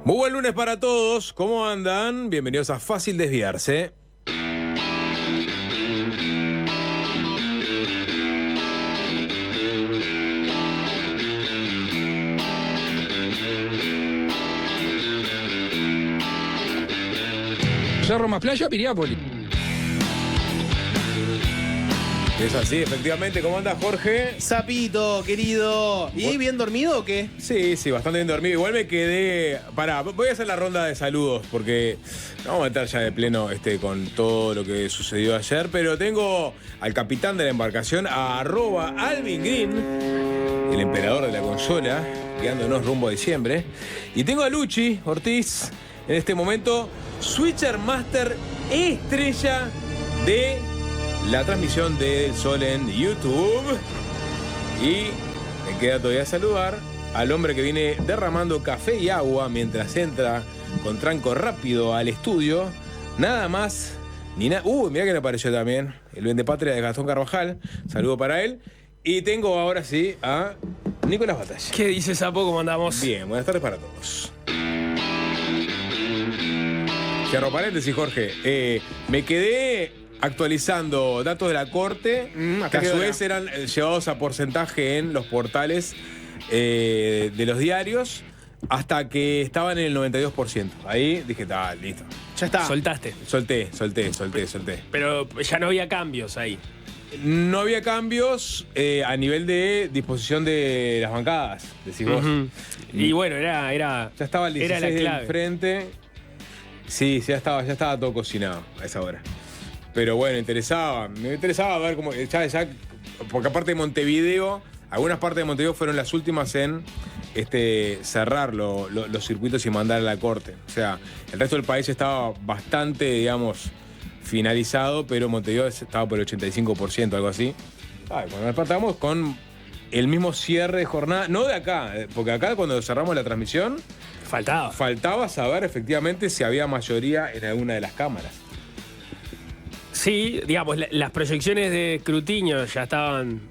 Muy buen lunes para todos, ¿cómo andan? Bienvenidos a Fácil Desviarse. Cerro Más Playa, Piriápolis. Es así, efectivamente. ¿Cómo anda, Jorge? Sapito, querido. ¿Y bien dormido o qué? Sí, bastante bien dormido. Igual me quedé... Pará, voy a hacer la ronda de saludos porque nos vamos a meter ya de pleno con todo lo que sucedió ayer. Pero tengo al capitán de la embarcación, a @Alvin Green, el emperador de la consola, guiándonos rumbo a diciembre. Y tengo a Luchi Ortiz, en este momento, Switcher Master estrella de la transmisión del Sol en YouTube. Y me queda todavía saludar al hombre que viene derramando café y agua mientras entra con tranco rápido al estudio. Nada más ni nada. Mirá que le apareció también el Vendepatria de Gastón Carvajal. Saludo para él. Y tengo ahora sí a Nicolás Batalla. ¿Qué dice Sapo? ¿Cómo andamos? Bien, buenas tardes para todos. Cierro paréntesis, Jorge. Me quedé actualizando datos de la Corte, que a su vez eran llevados a porcentaje en los portales de los diarios, hasta que estaban en el 92%. Ahí dije, está, listo. Ya está. Soltaste. Solté. Pero ya no había cambios ahí. No había cambios a nivel de disposición de las bancadas, decís vos. Y bueno, era Ya estaba el 16 era la del clave. frente. Sí, ya estaba todo cocinado a esa hora. Pero bueno, me interesaba ver cómo. Ya, porque aparte de Montevideo, algunas partes de Montevideo fueron las últimas en cerrar los circuitos y mandar a la Corte. O sea, el resto del país estaba bastante, digamos, finalizado, pero Montevideo estaba por el 85%, algo así. Cuando nos partamos con el mismo cierre de jornada, no de acá, porque acá cuando cerramos la transmisión, faltaba saber efectivamente si había mayoría en alguna de las cámaras. Sí, digamos, las proyecciones de escrutinio ya estaban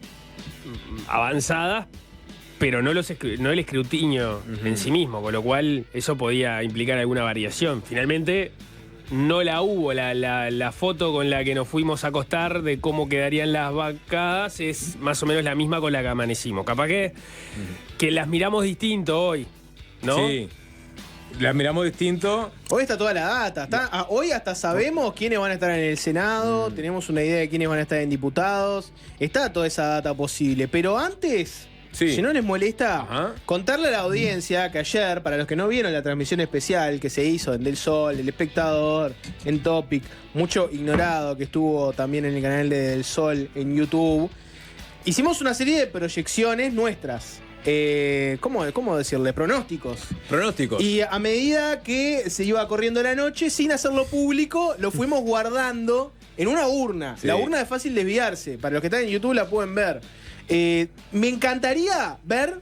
avanzadas, pero no el escrutinio en sí mismo, con lo cual eso podía implicar alguna variación. Finalmente no la hubo. La foto con la que nos fuimos a acostar de cómo quedarían las bancadas es más o menos la misma con la que amanecimos. Capaz que las miramos distinto hoy, ¿no? Sí, las miramos distinto. Hoy está toda la data. Hoy hasta sabemos quiénes van a estar en el Senado, tenemos una idea de quiénes van a estar en diputados. Está toda esa data posible. Pero antes, Sí. si no les molesta, Ajá. contarle a la audiencia que ayer, para los que no vieron la transmisión especial que se hizo en Del Sol, El Espectador, en Topic, mucho ignorado que estuvo también en el canal de Del Sol en YouTube, hicimos una serie de proyecciones nuestras. ¿Cómo decirle? Pronósticos. Y a medida que se iba corriendo la noche, sin hacerlo público, lo fuimos guardando en una urna. Sí. La urna de Fácil Desviarse. Para los que están en YouTube la pueden ver. Me encantaría ver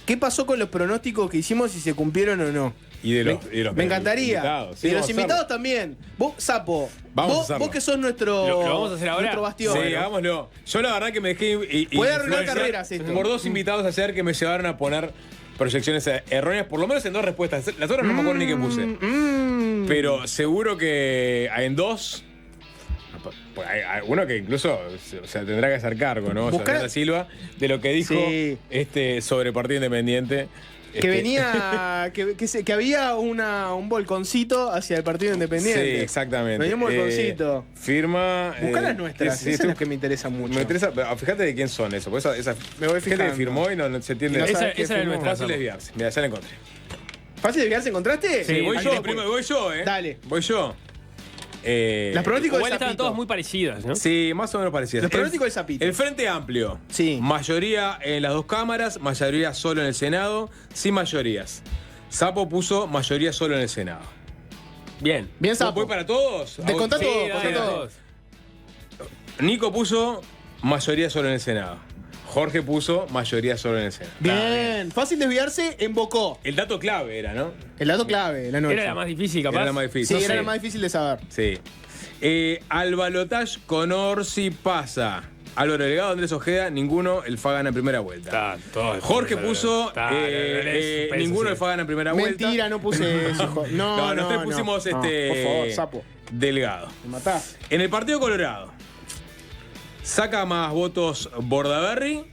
qué pasó con los pronósticos que hicimos, si se cumplieron o no. Y de los Me encantaría. invitados. Sí, Y de vamos los a invitados hacerlo. también. Vos, Sapo, Vamos a hacerlo. vos que sos nuestro, ¿Lo vamos a hacer ahora? nuestro bastión. Sí, hagámoslo. Yo la verdad que me dejé Puede arruinar influenciar carreras esto. por dos invitados ayer que me llevaron a poner proyecciones erróneas, por lo menos en dos respuestas. Las otras no me acuerdo ni qué puse. Pero seguro que en dos. Hay uno que incluso tendrá que hacer cargo, ¿no? Buscar- Fernanda Silva, de lo que dijo Sí. sobre Partido Independiente. Que venía, que había un volconcito hacia el Partido Independiente. Sí, exactamente. Venía un volconcito. Firma. Buscá las nuestras, sí, esas son estoy- las que me interesan mucho. Me interesa, pero fíjate de quién son eso. Porque esa Me voy gente fijando. que firmó y no se entiende. Y no Esa sabes qué era firmó. nuestra. Fácil desviarse. Mira, ya la encontré. ¿Fácil Desviarse encontraste? Sí, voy Ahí yo, te- primero, voy yo, ¿eh? Dale. Voy yo. Las pronósticos Igual del estaban Sapito. todas muy parecidas, ¿no? Sí, más o menos parecidas. Los pronósticos del Sapito. El Frente Amplio. Sí. Mayoría en las dos cámaras, mayoría solo en el Senado, sin mayorías. Sapo puso mayoría solo en el Senado. Bien. Bien, Sapo. ¿Voy para todos? Descontá Sí, todo, dale, contá todo. todos. Nico puso mayoría solo en el Senado. Jorge puso mayoría solo en el Senado. Bien. Fácil Desviarse invocó. El dato clave era, ¿no? El dato clave de la noche. Era la más difícil, capaz. Era la más Sí, difícil. era No la sé. más difícil de saber. Sí. Al balotaje con Orsi pasa Álvaro Delgado, Andrés Ojeda, ninguno, el FA gana en primera vuelta. Jorge puso ninguno, el FA gana en primera vuelta. Mentira, no puse eso. No, nosotros pusimos por favor, sapo. Delgado. Me matás. En el partido Colorado, saca más votos Bordaberry.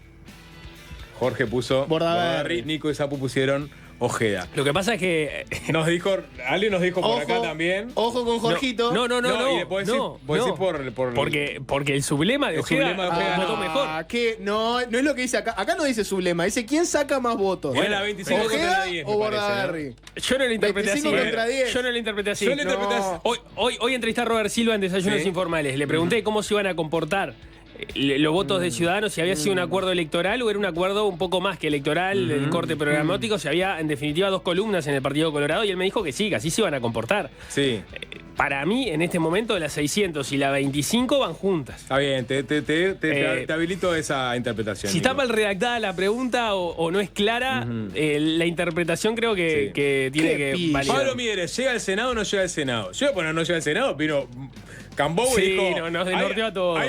Jorge puso Bordaberry. Nico y Sapu pusieron Ojeda. Lo que pasa es que. Alguien nos dijo por acá también. Ojo con Jorgito. No. Y le podés decir por Porque el sublema de Ojeda votó mejor. ¿Qué? No es lo que dice acá. Acá no dice sublema, dice quién saca más votos. Bueno, la 25 contra 10. o Bordaberry. Yo no lo interpreté así. 25 contra 10. Yo no lo interpreté así. Yo lo interpreté así. Hoy entrevisté a Robert Silva en Desayunos Informales. Le pregunté cómo se iban a comportar los votos de Ciudadanos, si había sido un acuerdo electoral o era un acuerdo un poco más que electoral, el corte programático, si había en definitiva 2 columnas en el Partido Colorado, y él me dijo que sí, que así se iban a comportar. Sí. Para mí, en este momento, la 600 y la 25 van juntas. Está bien, te habilito esa interpretación. Si está mal redactada la pregunta o no es clara, la interpretación creo que tiene que validar. Pablo Mieres, ¿llega al Senado o no llega al Senado? Yo voy a poner no llega al Senado, vino Cambó y dijo... nos desnorteó a todos.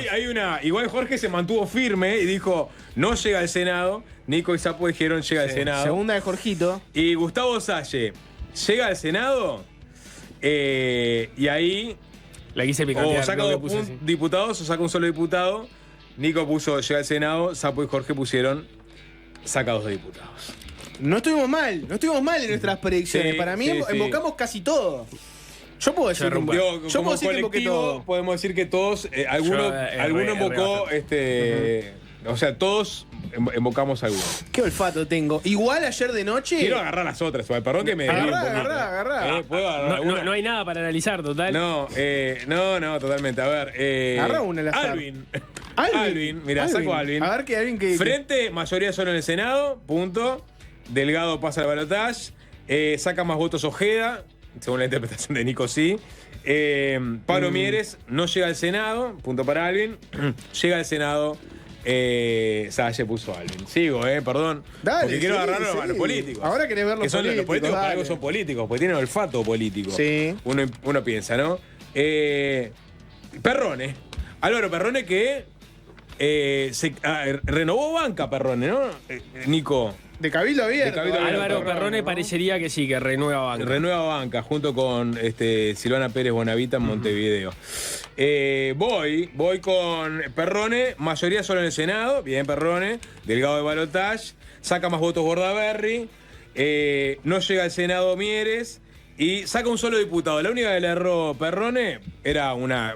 Igual Jorge se mantuvo firme y dijo, no llega al Senado. Nico y Sapo dijeron, llega al Senado. Segunda de Jorgito. Y Gustavo Salle, ¿llega al Senado? Y ahí... La quise picantear. O saca 2 diputados o saca un solo diputado. Nico puso, llega al Senado. Sapo y Jorge pusieron, saca 2 diputados. No estuvimos mal en nuestras predicciones. Para mí invocamos casi todo. Yo puedo decir como colectivo podemos decir que todos, alguno invocó, o sea, todos invocamos alguno. Qué olfato tengo. Igual ayer de noche. Quiero agarrar las otras, perdón que me agarrá. ¿Puedo agarrar una? No hay nada para analizar, total. No, totalmente. A ver, agarra una al azar. Alvin, mira, saco a Alvin. A ver que Alvin que. Frente, mayoría solo en el Senado, punto. Delgado pasa al balotaje. Saca más votos Ojeda. Según la interpretación de Nico, sí. Pablo Mieres no llega al Senado, punto para Alvin. Llega al Senado, Salle puso a Alvin. Sigo, perdón. Dale, porque quiero agarrarlo a los políticos. Ahora querés ver los políticos. Los políticos para algo son políticos, porque tienen olfato político. Sí. Uno piensa, ¿no? Perrone. Álvaro Perrone que renovó banca, Perrone, ¿no? Nico. De Cabildo Abierto. Álvaro Perrone parecería que sí, que renueva banca. Renueva banca, junto con Silvana Pérez Bonavita en Montevideo. Voy con Perrone, mayoría solo en el Senado, bien Perrone, Delgado de balotaje, saca más votos Bordaberry, no llega al Senado Mieres y saca un solo diputado. La única que le erró Perrone era una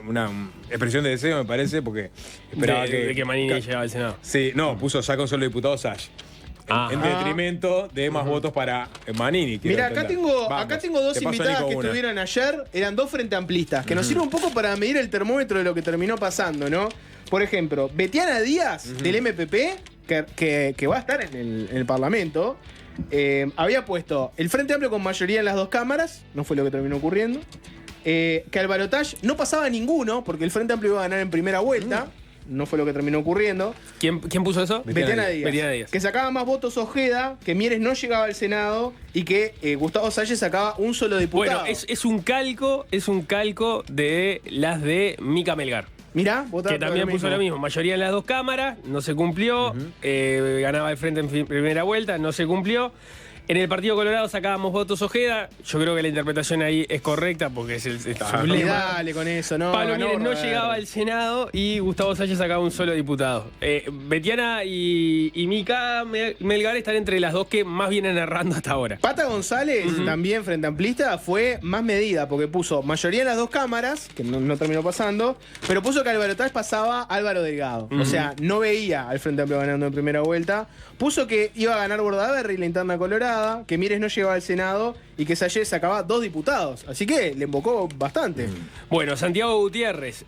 expresión de deseo, me parece, porque esperaba de que Manini llegaba al Senado. Sí, no, puso saca un solo diputado Salle. En detrimento de más votos para Manini. Mira, acá tengo 2 invitadas que estuvieron ayer. Eran 2 frente amplistas, que nos sirven un poco para medir el termómetro de lo que terminó pasando, ¿no? Por ejemplo, Betiana Díaz, del MPP, que va a estar en el Parlamento, había puesto el Frente Amplio con mayoría en las 2 cámaras, no fue lo que terminó ocurriendo, que al balotaje no pasaba ninguno, porque el Frente Amplio iba a ganar en primera vuelta. No fue lo que terminó ocurriendo. ¿Quién puso eso? Betiana Díaz. Que sacaba más votos Ojeda, que Mieres no llegaba al Senado y que Gustavo Salle sacaba un solo diputado. Bueno, es un calco de las de Mica Melgar. Mirá, que también puso lo mismo. Mayoría en las 2 cámaras, no se cumplió. Ganaba el frente en primera vuelta, no se cumplió. En el Partido Colorado sacábamos votos Ojeda. Yo creo que la interpretación ahí es correcta porque es el sublema. Dale con eso, ¿no? Pablo Mieres no llegaba al Senado y Gustavo Salle sacaba un solo diputado. Betiana y Mica Melgar están entre las 2 que más vienen errando hasta ahora. Pata González, también frente amplista, fue más medida porque puso mayoría en las 2 cámaras, que no terminó pasando, pero puso que al balotaje pasaba Álvaro Delgado. O sea, no veía al Frente Amplio ganando en primera vuelta. Puso que iba a ganar Bordaberry la interna colorada, que Mieres no llegaba al Senado y que Salle sacaba 2 diputados. Así que le invocó bastante. Bueno, Santiago Gutiérrez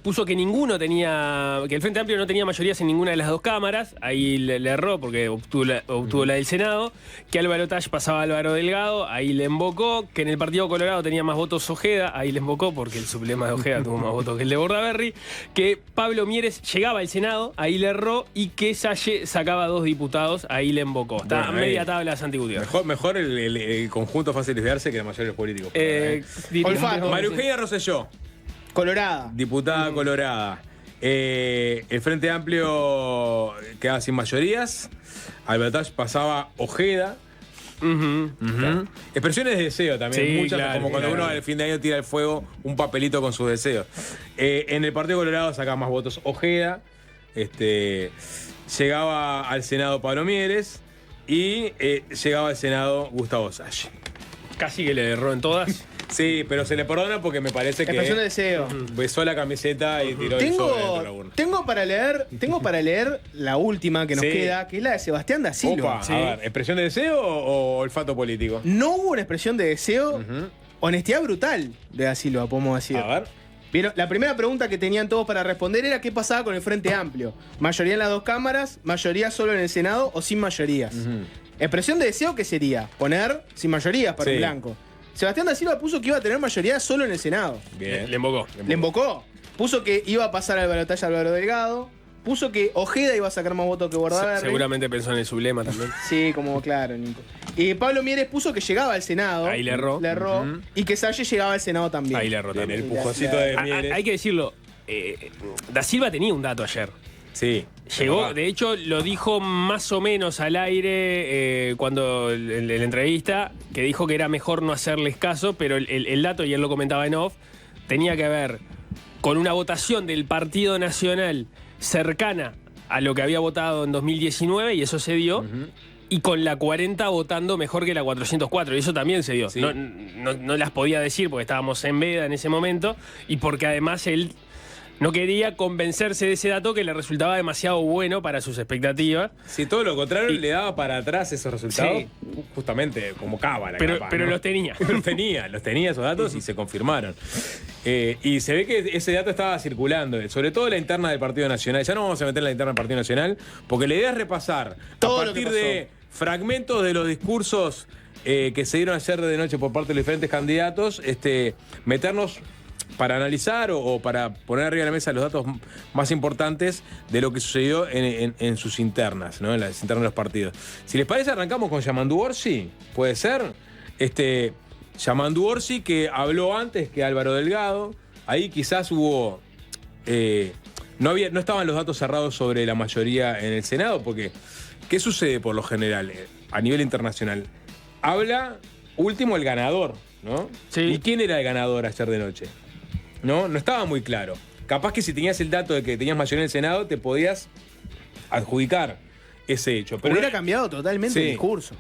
puso que que el Frente Amplio no tenía mayorías en ninguna de las 2 cámaras. Ahí le erró porque obtuvo la del Senado. Que al balotaje pasaba Álvaro Delgado. Ahí le invocó. Que en el Partido Colorado tenía más votos Ojeda. Ahí le invocó porque el sublema de Ojeda tuvo más votos que el de Bordaberry. Que Pablo Mieres llegaba al Senado. Ahí le erró. Y que Salle sacaba 2 diputados. Ahí le invocó. Está media tabla Santi Gutiérrez. Mejor el conjunto fácil de verse que la mayoría de los políticos. Olfato. María Eugenia Rosselló. Colorada. Diputada colorada. El Frente Amplio quedaba sin mayorías. Al balotaje pasaba Ojeda. Claro. Expresiones de deseo también, Sí, muchas, claro, como cuando claro. uno al fin de año tira al fuego un papelito con sus deseos. En el Partido Colorado sacaba más votos Ojeda, llegaba al Senado Pablo Mieres y llegaba al Senado Gustavo Sacchi. Casi que le erró en todas. Sí, pero se le perdona porque me parece Expresión de que deseo. besó la camiseta y tiró el sobre dentro de la urna. Tengo para leer la última que nos Sí. queda, que es la de Sebastián da Silva. Opa, Sí. a ver, ¿expresión de deseo o olfato político? No hubo una expresión de deseo, Ujú. honestidad brutal de da Silva, podemos decir. A ver. Pero la primera pregunta que tenían todos para responder era qué pasaba con el Frente Amplio. ¿Mayoría en las dos cámaras? ¿Mayoría solo en el Senado o sin mayorías? Expresión de deseo, ¿qué sería? Poner sin mayorías para Sí. un blanco. Sebastián da Silva puso que iba a tener mayoría solo en el Senado. Bien. Le embocó. Le embocó. Puso que iba a pasar al balotaje Álvaro Delgado. Puso que Ojeda iba a sacar más votos que Bordaberry. Seguramente pensó en el sublema también. Sí, como claro, Nico. Y Pablo Mieres puso que llegaba al Senado. Ahí le erró. Le erró. Ujú. Y que Salle llegaba al Senado también. Ahí le erró Bien, también. el pujoncito de Mieres. Hay que decirlo, Da Silva tenía un dato ayer. Sí. Llegó, ¿verdad? de hecho, lo dijo más o menos al aire cuando en la entrevista, que dijo que era mejor no hacerles caso, pero el dato, y él lo comentaba en off, tenía que ver con una votación del Partido Nacional cercana a lo que había votado en 2019, y eso se dio, y con la 40 votando mejor que la 404, y eso también se dio. Sí. No las podía decir porque estábamos en veda en ese momento, y porque además él no quería convencerse de ese dato que le resultaba demasiado bueno para sus expectativas. Si todo lo contrario Y- le daba para atrás esos resultados, Sí. justamente como cábala. Pero capaz, ¿no? los tenía. los tenía esos datos y se confirmaron. Y se ve que ese dato estaba circulando, sobre todo la interna del Partido Nacional. Ya no vamos a meter en la interna del Partido Nacional, porque la idea es repasar Todo a lo que partir de fragmentos de los discursos que se dieron ayer de noche por parte de los diferentes candidatos, meternos para analizar o para poner arriba de la mesa los datos más importantes de lo que sucedió en sus internas, ¿no? En las internas de los partidos. Si les parece, arrancamos con Yamandu Orsi, ¿puede ser? Yamandu Orsi, que habló antes que Álvaro Delgado. Ahí quizás hubo... no estaban los datos cerrados sobre la mayoría en el Senado, porque ¿qué sucede por lo general a nivel internacional? Habla último el ganador, ¿no? Sí. ¿Y quién era el ganador ayer de noche? No estaba muy claro. Capaz que si tenías el dato de que tenías mayoría en el Senado, te podías adjudicar ese hecho. Pero Hubiera cambiado totalmente Sí. el discurso.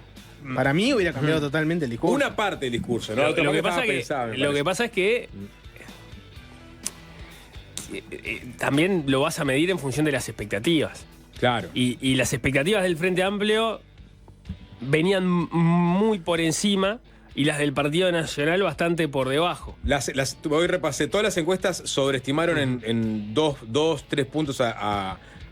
Para mí hubiera cambiado totalmente el discurso. una parte del discurso, ¿no? Lo, Otra lo parte que pasa estaba que, pensada, me lo que parece. pasa es que también lo vas a medir en función de las expectativas. Claro. Y las expectativas del Frente Amplio venían muy por encima y las del Partido Nacional bastante por debajo. Hoy repasé, todas las encuestas sobreestimaron en 3 puntos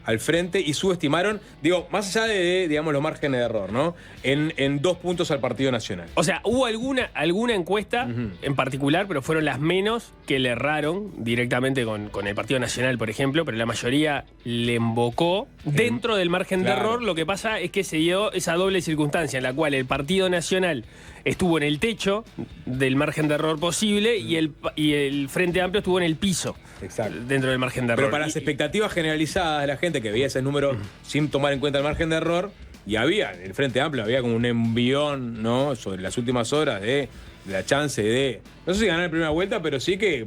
al frente y subestimaron, digo, más allá de digamos, los márgenes de error, ¿no? En 2 puntos al Partido Nacional. O sea, hubo alguna encuesta en particular, pero fueron las menos que le erraron directamente con el Partido Nacional, por ejemplo, pero la mayoría le embocó dentro del margen de Claro. error. Lo que pasa es que se dio esa doble circunstancia en la cual el Partido Nacional estuvo en el techo del margen de error posible y el Frente Amplio estuvo en el piso. Exacto. Dentro del margen de error. Pero para las expectativas generalizadas de la gente que veía ese número sin tomar en cuenta el margen de error, y había, en el Frente Amplio había como un envión, ¿no? Sobre las últimas horas de la chance de, no sé si ganar en primera vuelta, pero sí que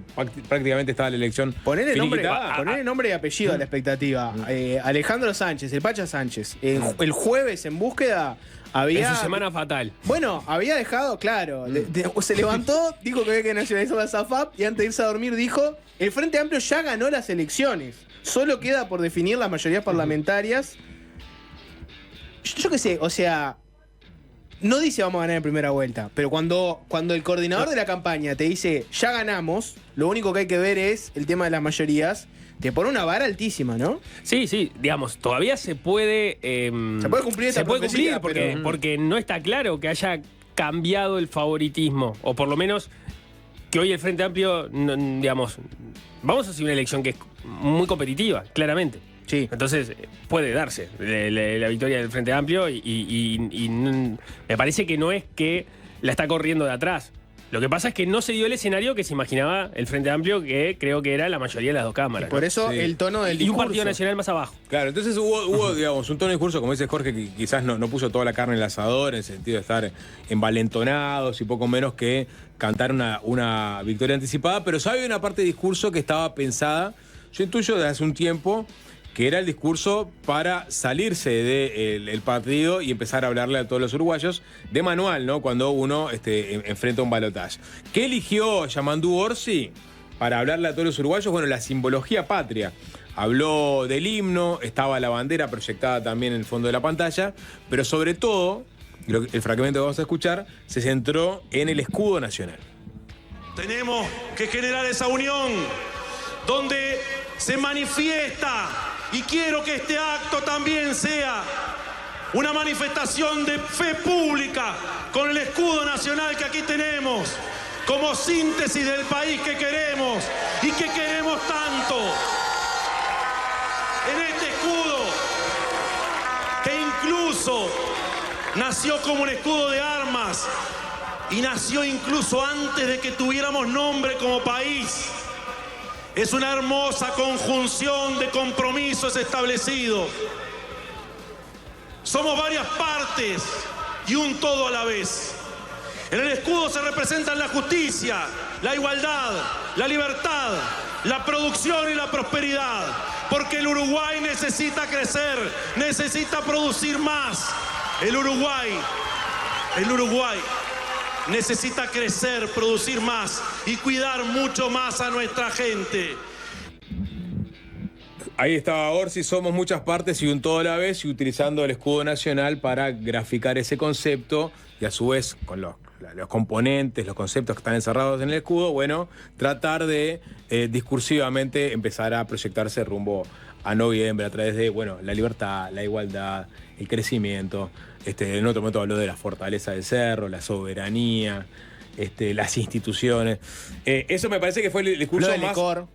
prácticamente estaba la elección Ponerle nombre, finiquitada. nombre y apellido a la expectativa. Alejandro Sánchez, el Pacha Sánchez. El jueves en búsqueda había. En su semana fatal. Bueno, había dejado, claro. Se levantó, dijo que había que nacionalizar la SAFAP y antes de irse a dormir dijo: el Frente Amplio ya ganó las elecciones. Solo queda por definir las mayorías parlamentarias. Yo qué sé, o sea. No dice vamos a ganar en primera vuelta, pero cuando el coordinador de la campaña te dice ya ganamos, lo único que hay que ver es el tema de las mayorías, te pone una vara altísima, ¿no? Sí, digamos, todavía se puede... Se puede cumplir esa Se puede profecía, cumplir pero- porque no está claro que haya cambiado el favoritismo, o por lo menos que hoy el Frente Amplio, digamos, vamos a hacer una elección que es muy competitiva, claramente. Sí. Entonces, puede darse la victoria del Frente Amplio y me parece que no es que la está corriendo de atrás. Lo que pasa es que no se dio el escenario que se imaginaba el Frente Amplio, que creo que era la mayoría de las dos cámaras. Por ¿no? eso Sí. el tono del Y un discurso. Partido Nacional más abajo. Claro, entonces hubo digamos, un tono de discurso, como dice Jorge, que quizás no puso toda la carne en el asador, en el sentido de estar envalentonados y poco menos que cantar una victoria anticipada, pero sabe una parte de discurso que estaba pensada, yo intuyo desde hace un tiempo, que era el discurso para salirse del partido y empezar a hablarle a todos los uruguayos de manual, ¿no? Cuando uno enfrenta un balotaje. ¿Qué eligió Yamandú Orsi para hablarle a todos los uruguayos? Bueno, la simbología patria. Habló del himno, estaba la bandera proyectada también en el fondo de la pantalla, pero sobre todo, el fragmento que vamos a escuchar, se centró en el escudo nacional. Tenemos que generar esa unión donde se manifiesta, y quiero que este acto también sea una manifestación de fe pública con el escudo nacional que aquí tenemos, como síntesis del país que queremos y que queremos tanto. En este escudo, que incluso nació como un escudo de armas y nació incluso antes de que tuviéramos nombre como país. Es una hermosa conjunción de compromisos establecidos. Somos varias partes y un todo a la vez. En el escudo se representan la justicia, la igualdad, la libertad, la producción y la prosperidad. Porque el Uruguay necesita crecer, necesita producir más. El Uruguay necesita crecer, producir más y cuidar mucho más a nuestra gente. Ahí estaba Orsi, somos muchas partes y un todo a la vez, y utilizando el escudo nacional para graficar ese concepto y a su vez con los componentes, los conceptos que están encerrados en el escudo, bueno, tratar de discursivamente empezar a proyectarse rumbo a noviembre a través de, bueno, la libertad, la igualdad, el crecimiento. En otro momento habló de la fortaleza del cerro, la soberanía, las instituciones. Eso me parece que fue el discurso Habló de más... Lecor.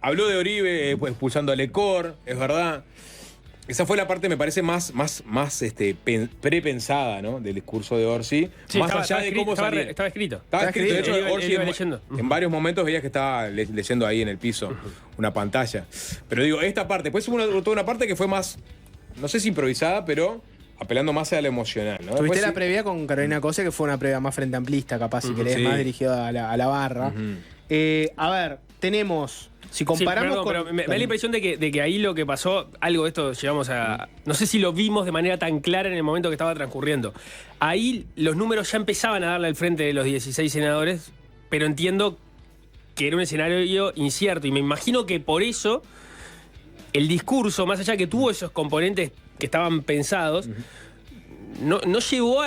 Habló de Oribe expulsando a Lecor, es verdad. Esa fue la parte, me parece, más prepensada, ¿no? Del discurso de Orsi. Sí, más estaba, allá de cómo estaba, salir. estaba escrito. Estaba escrito. De hecho, Él Orsi iba leyendo. en varios momentos veías que estaba leyendo ahí en el piso una pantalla. Pero digo, esta parte, después hubo toda una parte que fue más, no sé si improvisada, pero apelando más a lo emocional, ¿no? Tuviste Después la sí- previa con Carolina Cose, que fue una previa más frente amplista, capaz, si querés, sí. más dirigida a la barra. A ver, tenemos... Si comparamos Sí, pero con... me da la impresión de que ahí lo que pasó, algo de esto llegamos a... No sé si lo vimos de manera tan clara en el momento que estaba transcurriendo. Ahí los números ya empezaban a darle al frente de los 16 senadores, pero entiendo que era un escenario incierto. Y me imagino que por eso el discurso, más allá que tuvo esos componentes que estaban pensados, no llegó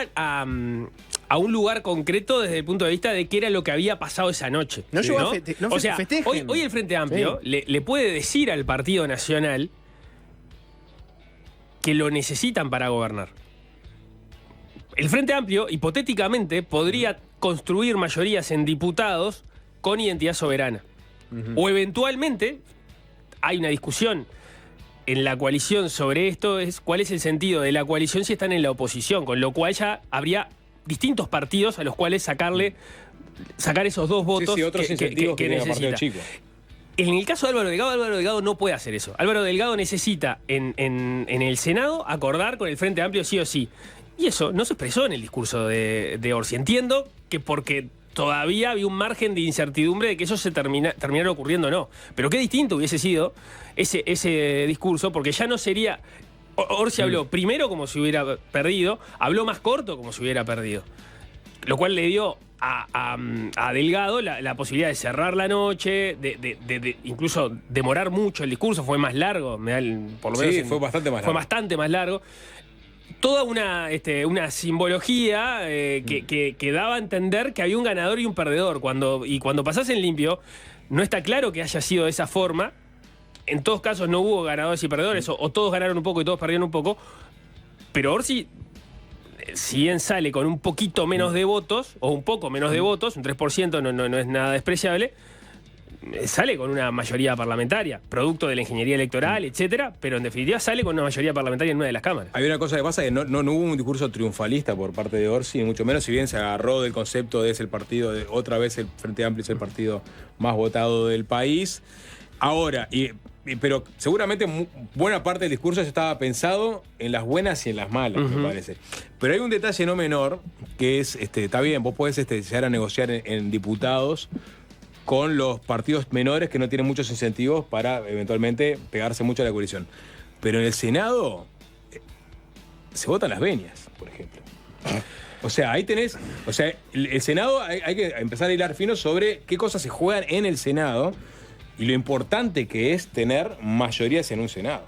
a un lugar concreto desde el punto de vista de qué era lo que había pasado esa noche. No llegó a O sea, festejen. hoy el Frente Amplio Sí. le puede decir al Partido Nacional que lo necesitan para gobernar. El Frente Amplio, hipotéticamente, podría construir mayorías en diputados con identidad soberana. O eventualmente, hay una discusión en la coalición sobre esto, es cuál es el sentido de la coalición si están en la oposición, con lo cual ya habría distintos partidos a los cuales sacar esos dos votos Sí, otros incentivos que tiene el partido necesita. chico. En el caso de Álvaro Delgado no puede hacer eso. Álvaro Delgado necesita en el Senado acordar con el Frente Amplio sí o sí. Y eso no se expresó en el discurso de Orsi. Entiendo que porque todavía había un margen de incertidumbre de que eso se terminara ocurriendo o no. Pero qué distinto hubiese sido ese discurso, porque ya no sería... Orsi habló primero como si hubiera perdido, habló más corto como si hubiera perdido. Lo cual le dio a Delgado la posibilidad de cerrar la noche, de incluso demorar mucho el discurso, fue más largo, por lo menos Sí, fue bastante más largo. Fue bastante más largo. Toda una simbología que daba a entender que había un ganador y un perdedor. Cuando pasás en limpio, no está claro que haya sido de esa forma. En todos casos no hubo ganadores y perdedores, o todos ganaron un poco y todos perdieron un poco. Pero Orsi, si bien sale con un poquito menos de votos, o un poco menos de votos, un 3% no es nada despreciable, sale con una mayoría parlamentaria, producto de la ingeniería electoral, etcétera, pero en definitiva sale con una mayoría parlamentaria en una de las cámaras. Hay una cosa que pasa, que no hubo un discurso triunfalista por parte de Orsi, ni mucho menos, si bien se agarró del concepto de es el partido, otra vez el Frente Amplio es el partido más votado del país. Ahora, pero seguramente buena parte del discurso ya estaba pensado en las buenas y en las malas, me parece. Pero hay un detalle no menor, que es, está bien, vos podés llegar a negociar en diputados con los partidos menores que no tienen muchos incentivos para eventualmente pegarse mucho a la coalición. Pero en el Senado se votan las venias, por ejemplo. O sea, ahí tenés... O sea, el Senado hay que empezar a hilar fino sobre qué cosas se juegan en el Senado y lo importante que es tener mayorías en un Senado,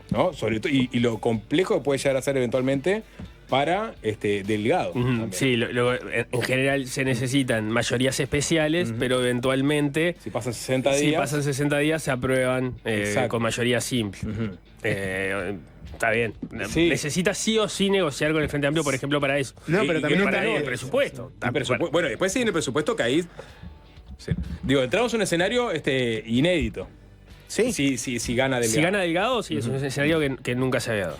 ¿no? Sobre todo, y lo complejo que puede llegar a ser eventualmente para Delgado. Sí, en general se necesitan mayorías especiales, pero eventualmente... Si pasan 60 días... Si pasan 60 días se aprueban con mayoría simple. Está bien. Sí. Necesita sí o sí negociar con el Frente Amplio, por ejemplo, para eso. No, pero también para está el presupuesto. Bueno, después sí en el presupuesto que ahí... Sí. Digo, entramos en un escenario inédito. Sí. Si gana Delgado. Si gana Delgado, sí, es un escenario que nunca se había dado.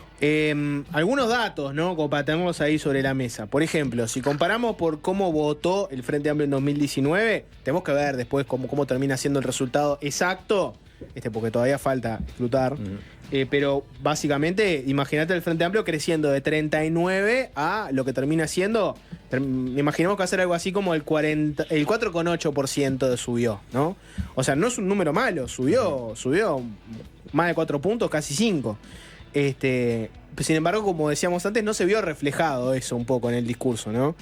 Algunos datos, ¿no? Como para tenerlos ahí sobre la mesa. Por ejemplo, si comparamos por cómo votó el Frente Amplio en 2019, tenemos que ver después cómo termina siendo el resultado exacto, porque todavía falta escrutar. Pero básicamente, imagínate el Frente Amplio creciendo de 39 a lo que termina siendo, imaginemos que va a ser algo así como el 4,8% subió, ¿no? O sea, no es un número malo, subió más de 4 puntos, casi 5. Sin embargo, como decíamos antes, no se vio reflejado eso un poco en el discurso, ¿no?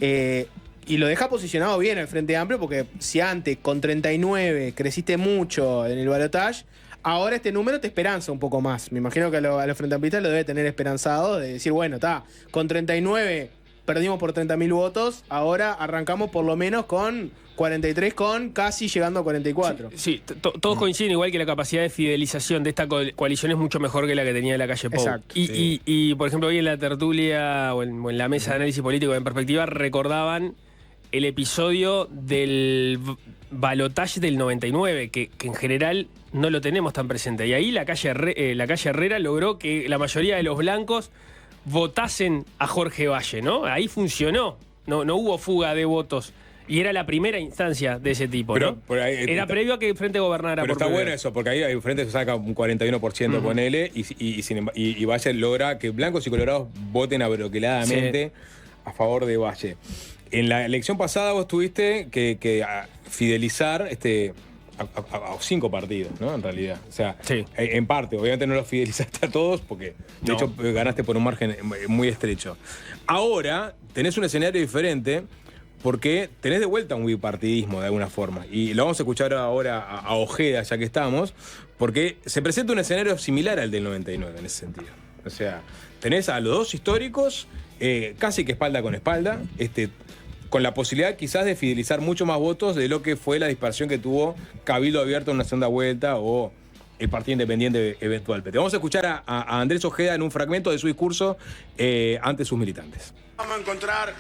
Y lo deja posicionado bien el Frente Amplio, porque si antes con 39 creciste mucho en el balotaje, ahora este número te esperanza un poco más. Me imagino que a los Frente Amplistas lo debe tener esperanzado, de decir, bueno, con 39 perdimos por 30.000 votos, ahora arrancamos por lo menos con 43, con casi llegando a 44. Sí, todos coinciden igual que la capacidad de fidelización de esta coalición es mucho mejor que la que tenía la calle Pou. Exacto. Y, por ejemplo, hoy en la tertulia o en la mesa de análisis político en perspectiva recordaban el episodio del balotaje del 99, que en general no lo tenemos tan presente. Y ahí la calle Herrera logró que la mayoría de los blancos votasen a Jorge Valle, ¿no? Ahí funcionó, no hubo fuga de votos. Y era la primera instancia de ese tipo, ¿no? Era previo a que el Frente gobernara. Pero está bueno eso, porque ahí el Frente se saca un 41% con él y Valle logra que blancos y colorados voten abroqueladamente a favor de Valle. En la elección pasada vos tuviste que fidelizar a 5 partidos, ¿no? En realidad. O sea, en parte, obviamente no los fidelizaste a todos porque, de hecho, ganaste por un margen muy estrecho. Ahora tenés un escenario diferente porque tenés de vuelta un bipartidismo de alguna forma. Y lo vamos a escuchar ahora a Ojeda, ya que estamos, porque se presenta un escenario similar al del 99 en ese sentido. O sea, tenés a los dos históricos casi que espalda con espalda, con la posibilidad quizás de fidelizar mucho más votos de lo que fue la dispersión que tuvo Cabildo Abierto en una segunda vuelta o el Partido Independiente eventual. Pero vamos a escuchar a Andrés Ojeda en un fragmento de su discurso ante sus militantes. Vamos a encontrar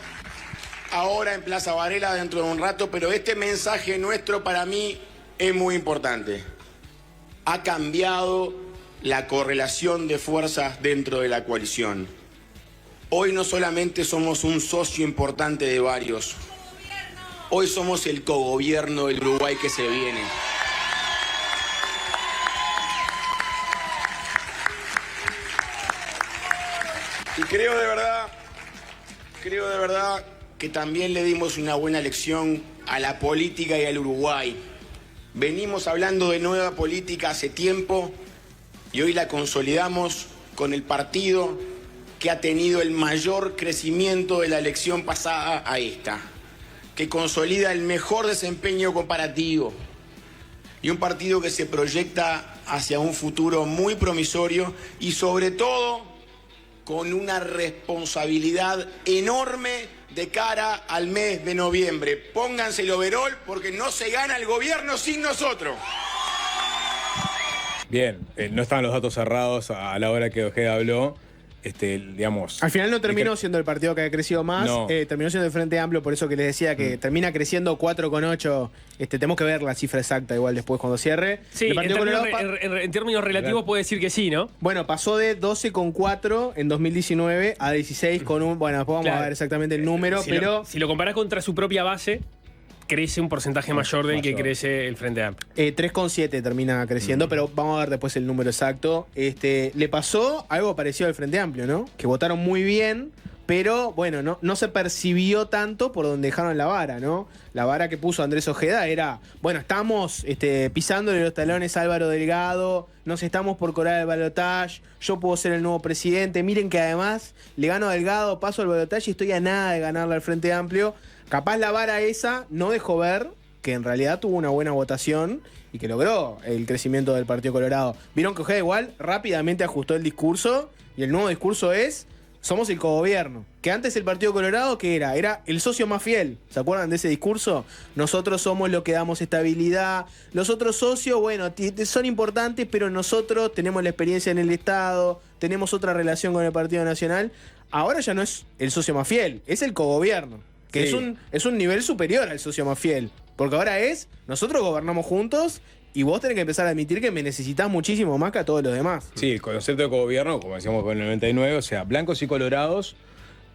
ahora en Plaza Varela dentro de un rato, pero este mensaje nuestro para mí es muy importante. Ha cambiado la correlación de fuerzas dentro de la coalición. Hoy no solamente somos un socio importante de varios, hoy somos el cogobierno del Uruguay que se viene. Y creo de verdad que también le dimos una buena lección a la política y al Uruguay. Venimos hablando de nueva política hace tiempo y hoy la consolidamos con el partido que ha tenido el mayor crecimiento de la elección pasada a esta, que consolida el mejor desempeño comparativo y un partido que se proyecta hacia un futuro muy promisorio y sobre todo con una responsabilidad enorme de cara al mes de noviembre. Pónganse el overol porque no se gana el gobierno sin nosotros. Bien, no estaban los datos cerrados a la hora que Ojeda habló. digamos... Al final no terminó siendo el partido que ha crecido más, No. Terminó siendo el Frente Amplio, por eso que les decía que termina creciendo 4,8. Tenemos que ver la cifra exacta igual después cuando cierre. Sí, El en Partido términos, Colorado en términos relativos puede decir que sí, ¿no? bueno, pasó de 12,4 en 2019 a 16,1. Bueno, después vamos Claro. a ver exactamente el número, pero Si lo comparás contra su propia base, crece un porcentaje mayor del que crece el Frente Amplio. 3,7 termina creciendo, pero vamos a ver después el número exacto. Le pasó algo parecido al Frente Amplio, ¿no? Que votaron muy bien, pero bueno, no se percibió tanto por donde dejaron la vara, ¿no? La vara que puso Andrés Ojeda era, bueno, estamos pisándole los talones a Álvaro Delgado, nos estamos por colar el balotaje, yo puedo ser el nuevo presidente, miren que además le gano a Delgado, paso al balotaje y estoy a nada de ganarle al Frente Amplio. Capaz la vara esa no dejó ver que en realidad tuvo una buena votación y que logró el crecimiento del Partido Colorado. Vieron que Ojeda igual rápidamente ajustó el discurso y el nuevo discurso es: somos el cogobierno. Que antes el Partido Colorado, ¿qué era? Era el socio más fiel. ¿Se acuerdan de ese discurso? Nosotros somos los que damos estabilidad. Los otros socios, bueno, son importantes, pero nosotros tenemos la experiencia en el Estado, tenemos otra relación con el Partido Nacional. Ahora ya no es el socio más fiel, es el cogobierno. Que Sí. es un nivel superior al socio más fiel. Porque ahora nosotros gobernamos juntos y vos tenés que empezar a admitir que me necesitas muchísimo más que a todos los demás. Sí, el concepto de gobierno, como decíamos con el 99, o sea, blancos y colorados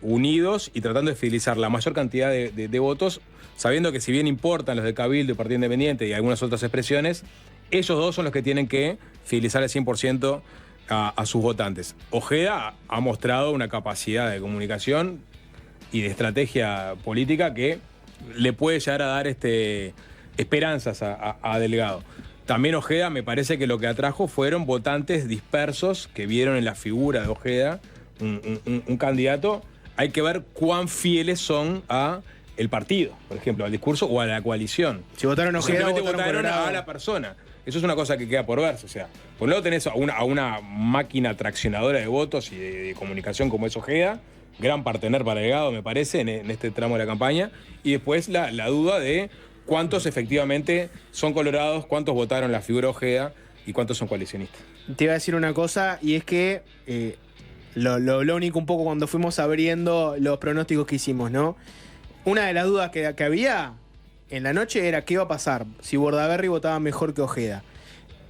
unidos y tratando de fidelizar la mayor cantidad de votos, sabiendo que si bien importan los de Cabildo y Partido Independiente y algunas otras expresiones, ellos dos son los que tienen que fidelizar al 100% a sus votantes. Ojeda ha mostrado una capacidad de comunicación y de estrategia política que le puede llegar a dar esperanzas a Delgado. También Ojeda me parece que lo que atrajo fueron votantes dispersos que vieron en la figura de Ojeda un candidato. Hay que ver cuán fieles son a el partido, por ejemplo, al discurso o a la coalición. Si votaron Ojeda, Simplemente votaron votaron Colorado. a la persona. Eso es una cosa que queda por verse. O sea, por un lado tenés a una máquina traccionadora de votos y de comunicación como es Ojeda, gran partener para Delgado, me parece, en este tramo de la campaña. Y después la duda de cuántos efectivamente son colorados, cuántos votaron la figura Ojeda y cuántos son coalicionistas. Te iba a decir una cosa, y es que lo único un poco cuando fuimos abriendo los pronósticos que hicimos, ¿no? Una de las dudas que había en la noche era qué iba a pasar si Bordaberry votaba mejor que Ojeda.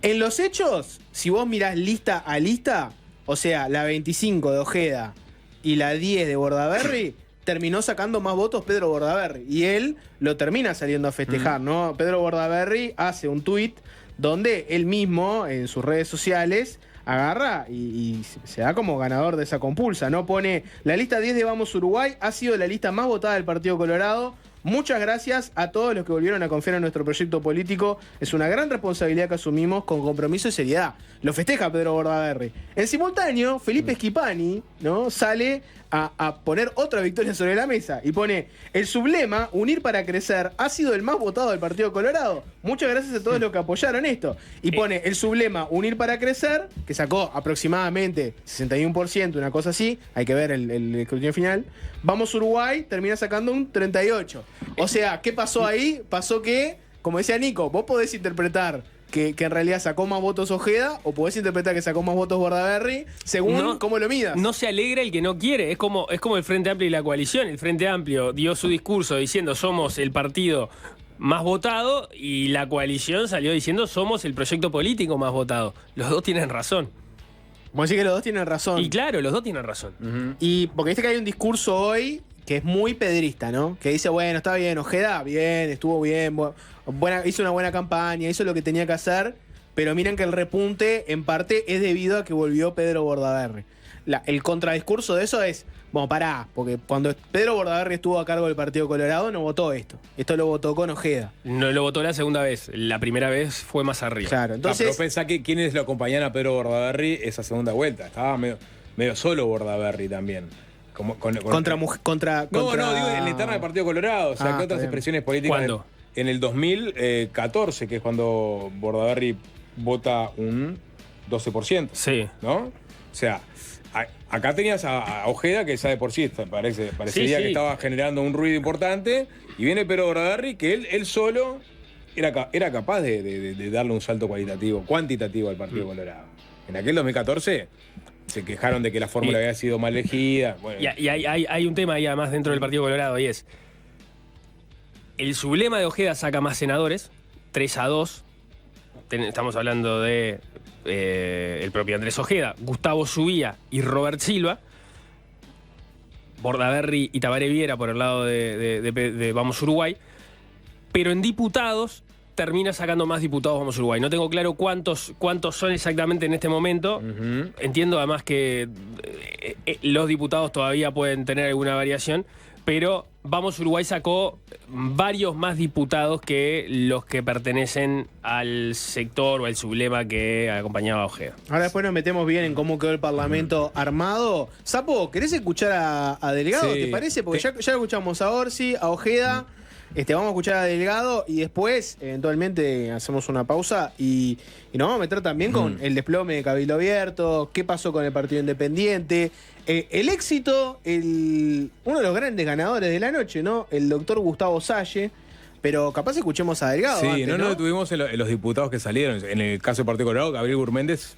En los hechos, si vos mirás lista a lista, o sea, la 25 de Ojeda y la 10 de Bordaberry, terminó sacando más votos Pedro Bordaberry. Y él lo termina saliendo a festejar, ¿no? Pedro Bordaberry hace un tuit donde él mismo, en sus redes sociales, agarra y se da como ganador de esa compulsa, ¿no? Pone: la lista 10 de Vamos Uruguay ha sido la lista más votada del Partido Colorado. Muchas gracias a todos los que volvieron a confiar en nuestro proyecto político. Es una gran responsabilidad que asumimos con compromiso y seriedad. Lo festeja Pedro Bordaberry. En simultáneo, Felipe Schipani, ¿no?, sale a poner otra victoria sobre la mesa y pone: el sublema, unir para crecer, ha sido el más votado del Partido Colorado. Muchas gracias a todos los que apoyaron esto. Y pone: el sublema, unir para crecer, que sacó aproximadamente 61%, una cosa así. Hay que ver el escrutinio final. Vamos Uruguay, termina sacando un 38%. O sea, ¿qué pasó ahí? Pasó que, como decía Nico, vos podés interpretar que en realidad sacó más votos Ojeda, o podés interpretar que sacó más votos Bordaberry, según cómo lo midas. No se alegra el que no quiere. Es como el Frente Amplio y la coalición. El Frente Amplio dio su discurso diciendo somos el partido más votado y la coalición salió diciendo somos el proyecto político más votado. Los dos tienen razón. Vos decís que los dos tienen razón. Y claro, los dos tienen razón. Y porque viste que hay un discurso hoy que es muy pedrista, ¿no? Que dice: bueno, está bien, Ojeda, bien, estuvo bien, hizo una buena campaña, hizo lo que tenía que hacer, pero miren que el repunte en parte es debido a que volvió Pedro Bordaberry. El contradiscurso de eso es: bueno, pará, porque cuando Pedro Bordaberry estuvo a cargo del Partido Colorado no votó esto. Esto lo votó con Ojeda. No lo votó la segunda vez. La primera vez fue más arriba. Claro, entonces... pero pensá que quienes lo acompañaban a Pedro Bordaberry esa segunda vuelta. Estaba medio solo Bordaberry también. Contra... No, digo en la interna del Partido Colorado. O sea, que otras expresiones políticas. ¿Cuándo? En el 2014, que es cuando Bordaberry vota un 12%. Sí. ¿No? O sea, acá tenías a Ojeda, que ya de por sí parecería Sí. que estaba generando un ruido importante. Y viene Pedro Bordaberry, que él solo era capaz de darle un salto cuantitativo al Partido Colorado. En aquel 2014... se quejaron de que la fórmula había sido mal elegida. Bueno. Y hay un tema ahí además dentro del Partido Colorado, y es el sublema de Ojeda saca más senadores, 3-2. Estamos hablando de el propio Andrés Ojeda, Gustavo Subía y Robert Silva. Bordaberry y Tabaré Viera por el lado de Vamos Uruguay. Pero en diputados termina sacando más diputados Vamos Uruguay. No tengo claro cuántos son exactamente en este momento. Entiendo además que los diputados todavía pueden tener alguna variación, pero Vamos Uruguay sacó varios más diputados que los que pertenecen al sector o al sublema que acompañaba a Ojeda. Ahora después nos metemos bien en cómo quedó el Parlamento armado. Sapo, ¿querés escuchar a Delgado? Sí. ¿Te parece? Porque ya escuchamos a Orsi, a Ojeda. Vamos a escuchar a Delgado y después, eventualmente, hacemos una pausa y nos vamos a meter también con el desplome de Cabildo Abierto, qué pasó con el Partido Independiente, el éxito, uno de los grandes ganadores de la noche, ¿no? El doctor Gustavo Salle. Pero capaz escuchemos a Delgado. Sí, antes, no nos detuvimos en los diputados que salieron. En el caso del Partido Colorado, Gabriel Gurméndez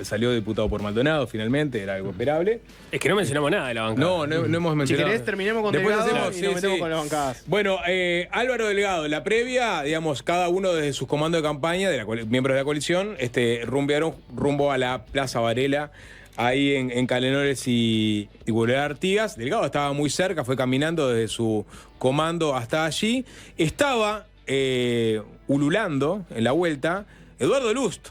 salió diputado por Maldonado, finalmente, era algo esperable. Es que no mencionamos nada de la bancada. No hemos mencionado. Si querés, terminemos con Después Delgado hacemos, y nos metemos con las bancadas. Bueno, Álvaro Delgado, la previa, digamos, cada uno desde sus comandos de campaña, miembros de la coalición, rumbearon rumbo a la Plaza Varela, ahí en Calenores y Boulevard Artigas. Delgado estaba muy cerca, fue caminando desde su comando hasta allí. Estaba ululando en la vuelta Eduardo Lust,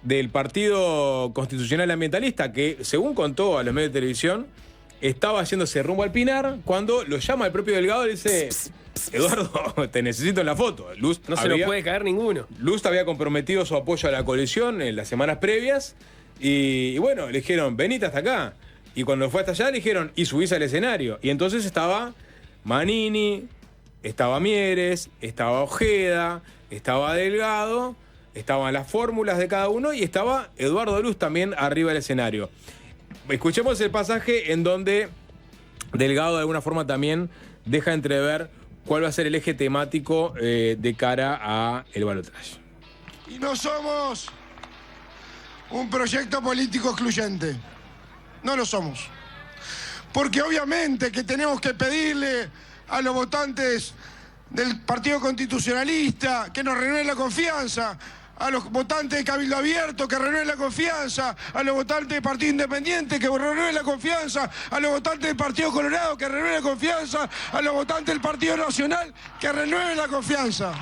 del Partido Constitucional Ambientalista, que según contó a los medios de televisión, estaba haciéndose rumbo al Pinar cuando lo llama el propio Delgado y le dice: Eduardo, te necesito en la foto. Lust no se lo puede caer ninguno. Lust había comprometido su apoyo a la coalición en las semanas previas. Y bueno, le dijeron, venite hasta acá. Y cuando fue hasta allá, le dijeron, y subís al escenario. Y entonces estaba Manini, estaba Mieres, estaba Ojeda, estaba Delgado, estaban las fórmulas de cada uno y estaba Eduardo Luz también arriba del escenario. Escuchemos el pasaje en donde Delgado de alguna forma también deja entrever cuál va a ser el eje temático de cara a el balotaje. Y no somos un proyecto político excluyente. No lo somos. Porque obviamente que tenemos que pedirle a los votantes del Partido Constitucionalista que nos renueven la confianza, a los votantes de Cabildo Abierto que renueven la confianza, a los votantes del Partido Independiente que renueven la confianza, a los votantes del Partido Colorado que renueven la confianza, a los votantes del Partido Nacional que renueven la confianza.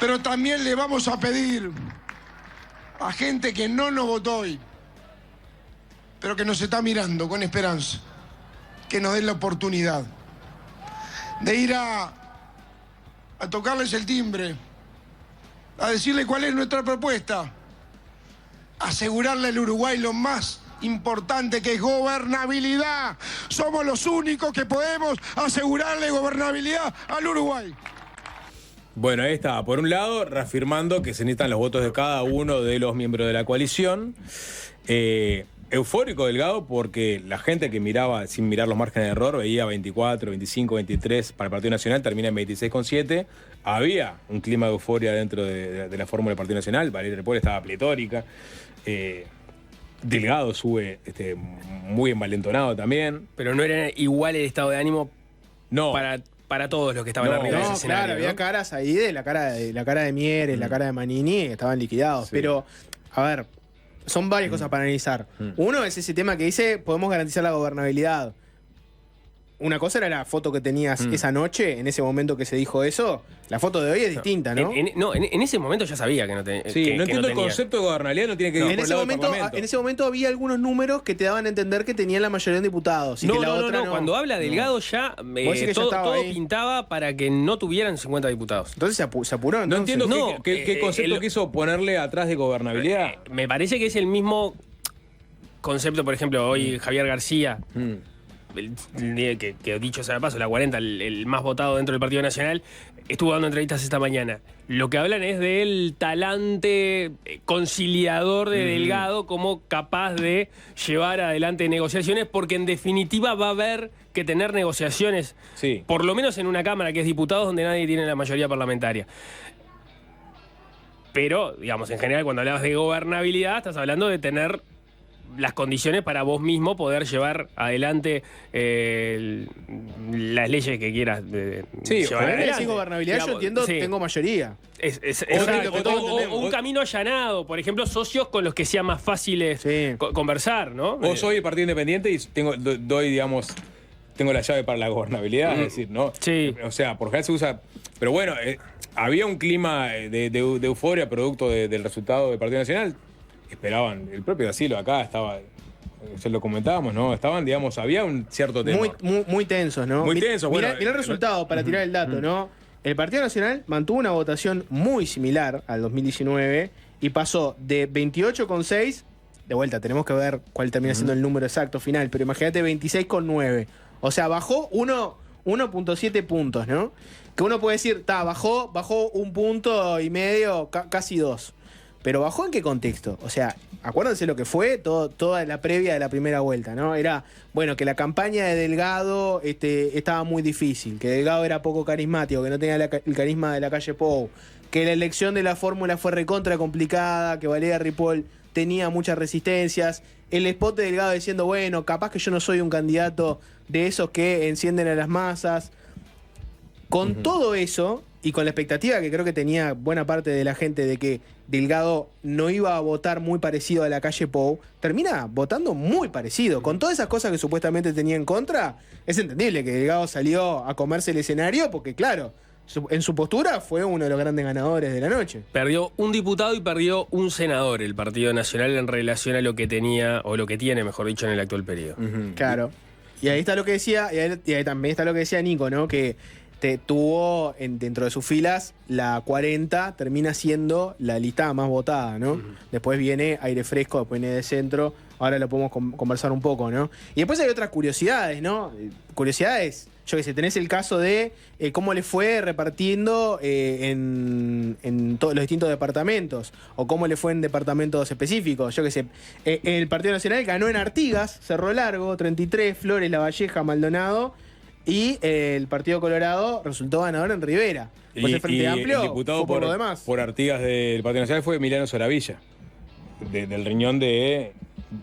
Pero también le vamos a pedir a gente que no nos votó hoy, pero que nos está mirando con esperanza, que nos den la oportunidad de ir a tocarles el timbre, a decirle cuál es nuestra propuesta, asegurarle al Uruguay lo más importante, que es gobernabilidad. Somos los únicos que podemos asegurarle gobernabilidad al Uruguay. Bueno, ahí está. Por un lado, reafirmando que se necesitan los votos de cada uno de los miembros de la coalición. Eufórico Delgado porque la gente que miraba sin mirar los márgenes de error veía 24, 25, 23 para el Partido Nacional, termina en 26,7. Había un clima de euforia dentro de la fórmula del Partido Nacional. Valeria Ripoll estaba pletórica. Delgado sube muy envalentonado también. Pero no era igual el estado de ánimo No. para todos los que estaban arriba de ese escenario. Claro, había caras ahí de la cara de Mieres, la cara de Manini, que estaban liquidados. Sí. Pero, a ver, son varias cosas para analizar. Uno es ese tema que dice, podemos garantizar la gobernabilidad. Una cosa era la foto que tenías esa noche, en ese momento que se dijo eso. La foto de hoy es distinta, ¿no? En ese momento ya sabía que no tenía. Sí, no entiendo el concepto de gobernabilidad, no tiene que ir En por el ese, lado del momento, Parlamento. en ese momento había algunos números que te daban a entender que tenían la mayoría de diputados. Y que la otra no. Cuando habla Delgado ya, decís que ya estaba todo ahí. pintaba para que no tuvieran 50 diputados. Entonces se apuró. No Entonces. entiendo qué concepto quiso ponerle atrás de gobernabilidad. Me parece que es el mismo concepto, por ejemplo, hoy Javier García, que dicho sea de paso, la 40, el más votado dentro del Partido Nacional, estuvo dando entrevistas esta mañana. Lo que hablan es del talante conciliador de Delgado como capaz de llevar adelante negociaciones, porque en definitiva va a haber que tener negociaciones, Sí. por lo menos en una Cámara que es diputados donde nadie tiene la mayoría parlamentaria. Pero, digamos, en general, cuando hablabas de gobernabilidad, estás hablando de tener las condiciones para vos mismo poder llevar adelante las leyes que quieras Sí, llevar adelante. Sin gobernabilidad, Digamos, yo entiendo, sí. tengo mayoría. Exacto. lo que todos O entendemos. un camino allanado, por ejemplo, socios con los que sea más fácil Sí. conversar, ¿no? O soy el partido independiente y doy, digamos, tengo la llave para la gobernabilidad, es decir, ¿no? Sí. O sea, por general se usa. Pero bueno, había un clima de euforia producto del resultado del Partido Nacional. Esperaban, el propio Asilo acá estaba, se lo comentábamos, ¿no? Estaban, digamos, había un cierto temor. Muy tensos, ¿no? Muy tensos, Mirá bueno, el resultado, para tirar el dato, ¿no? El Partido Nacional mantuvo una votación muy similar al 2019 y pasó de 28,6, de vuelta, tenemos que ver cuál termina siendo el número exacto final, pero imagínate 26,9. O sea, bajó 1.7 puntos, ¿no? Que uno puede decir, bajó 1,5 puntos, casi 2. Pero ¿bajó en qué contexto? O sea, acuérdense lo que fue toda la previa de la primera vuelta, ¿no? Era, bueno, que la campaña de Delgado estaba muy difícil, que Delgado era poco carismático, que no tenía el carisma de la calle Pou, que la elección de la fórmula fue recontra complicada, que Valeria Ripoll tenía muchas resistencias, el spot de Delgado diciendo, bueno, capaz que yo no soy un candidato de esos que encienden a las masas. Con todo eso, y con la expectativa que creo que tenía buena parte de la gente de que Delgado no iba a votar muy parecido a la calle Pou, termina votando muy parecido. Con todas esas cosas que supuestamente tenía en contra, es entendible que Delgado salió a comerse el escenario porque, claro, en su postura fue uno de los grandes ganadores de la noche. Perdió un diputado y perdió un senador el Partido Nacional en relación a lo que tenía, o lo que tiene, mejor dicho, en el actual periodo. Claro. Y ahí está lo que decía, y ahí también está lo que decía Nico, ¿no? Que tuvo dentro de sus filas la 40, termina siendo la lista más votada, ¿no? Después viene Aire Fresco, después viene de Centro, ahora lo podemos conversar un poco, ¿no? Y después hay otras curiosidades, ¿no? Curiosidades, yo qué sé, tenés el caso de cómo le fue repartiendo en todos los distintos departamentos, o cómo le fue en departamentos específicos, yo qué sé. El Partido Nacional ganó en Artigas, Cerro Largo, 33, Flores, La Valleja, Maldonado. Y el Partido Colorado resultó ganador en Rivera. Pues el Frente Amplio el diputado fue por lo demás. por Artigas del Partido Nacional fue Emiliano Soravilla, del riñón de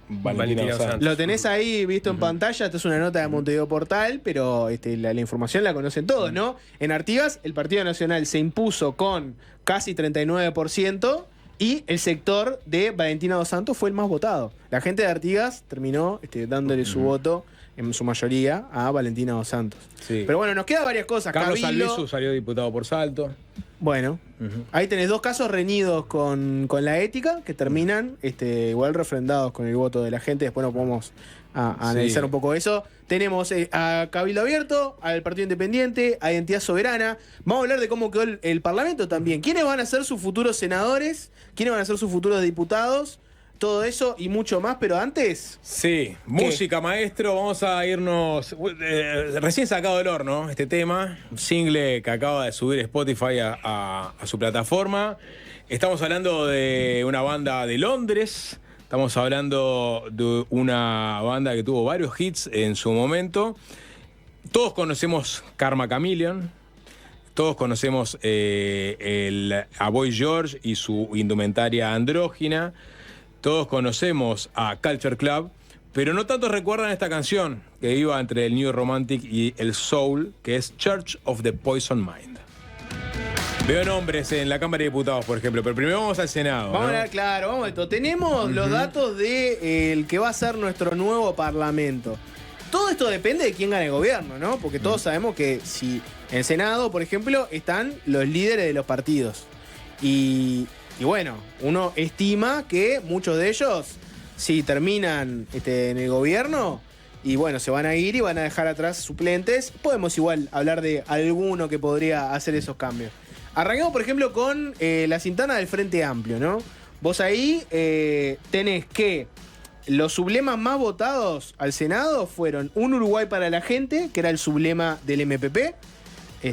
Valentina Dos Santos. Lo tenés ahí visto en pantalla, esta es una nota de Montevideo Portal, pero la información la conocen todos, ¿no? En Artigas el Partido Nacional se impuso con casi 39% y el sector de Valentina Dos Santos fue el más votado. La gente de Artigas terminó dándole su voto en su mayoría a Valentina Dos Santos. Sí. Pero bueno, nos quedan varias cosas. Carlos Cabildo, Albizu salió diputado por Salto. bueno, ahí tenés dos casos reñidos con la ética que terminan igual refrendados con el voto de la gente. Después nos podemos analizar un poco eso. Tenemos a Cabildo Abierto, al Partido Independiente, a Identidad Soberana. Vamos a hablar de cómo quedó el Parlamento también. ¿Quiénes van a ser sus futuros senadores? ¿Quiénes van a ser sus futuros diputados? Todo eso y mucho más, pero antes... Sí, música, maestro. Vamos a irnos... recién sacado del horno este tema. Un single que acaba de subir Spotify a su plataforma. Estamos hablando de una banda de Londres. Estamos hablando de una banda que tuvo varios hits en su momento. Todos conocemos Karma Chameleon. Todos conocemos a Boy George y su indumentaria andrógina. Todos conocemos a Culture Club, pero no tantos recuerdan esta canción que iba entre el New Romantic y el Soul, que es Church of the Poison Mind. Veo nombres en la Cámara de Diputados, por ejemplo, pero primero vamos al Senado. Vamos ¿no? a ver, claro, vamos a esto. Tenemos los datos de el que va a ser nuestro nuevo Parlamento. Todo esto depende de quién gane el gobierno, ¿no? Porque todos sabemos que si en el Senado, por ejemplo, están los líderes de los partidos. Y bueno, uno estima que muchos de ellos, si terminan en el gobierno, y bueno, se van a ir y van a dejar atrás suplentes, podemos igual hablar de alguno que podría hacer esos cambios. Arranquemos, por ejemplo, con la interna del Frente Amplio, ¿no? Vos ahí tenés que los sublemas más votados al Senado fueron Un Uruguay para la Gente, que era el sublema del MPP.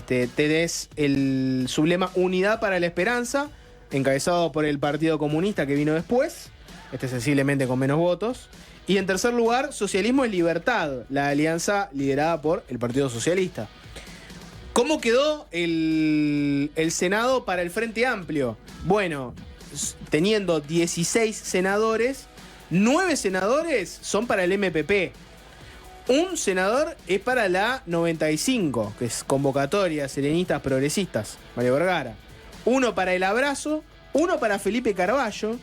Tenés el sublema Unidad para la Esperanza, encabezado por el Partido Comunista que vino después, sensiblemente con menos votos. Y en tercer lugar, Socialismo es Libertad, la alianza liderada por el Partido Socialista. ¿Cómo quedó el Senado para el Frente Amplio? Bueno, teniendo 16 senadores, 9 senadores son para el MPP. Un senador es para la 95, que es convocatoria Serenistas Progresistas, Mario Vergara. 1 para el Abrazo, 1 para Felipe Carballo,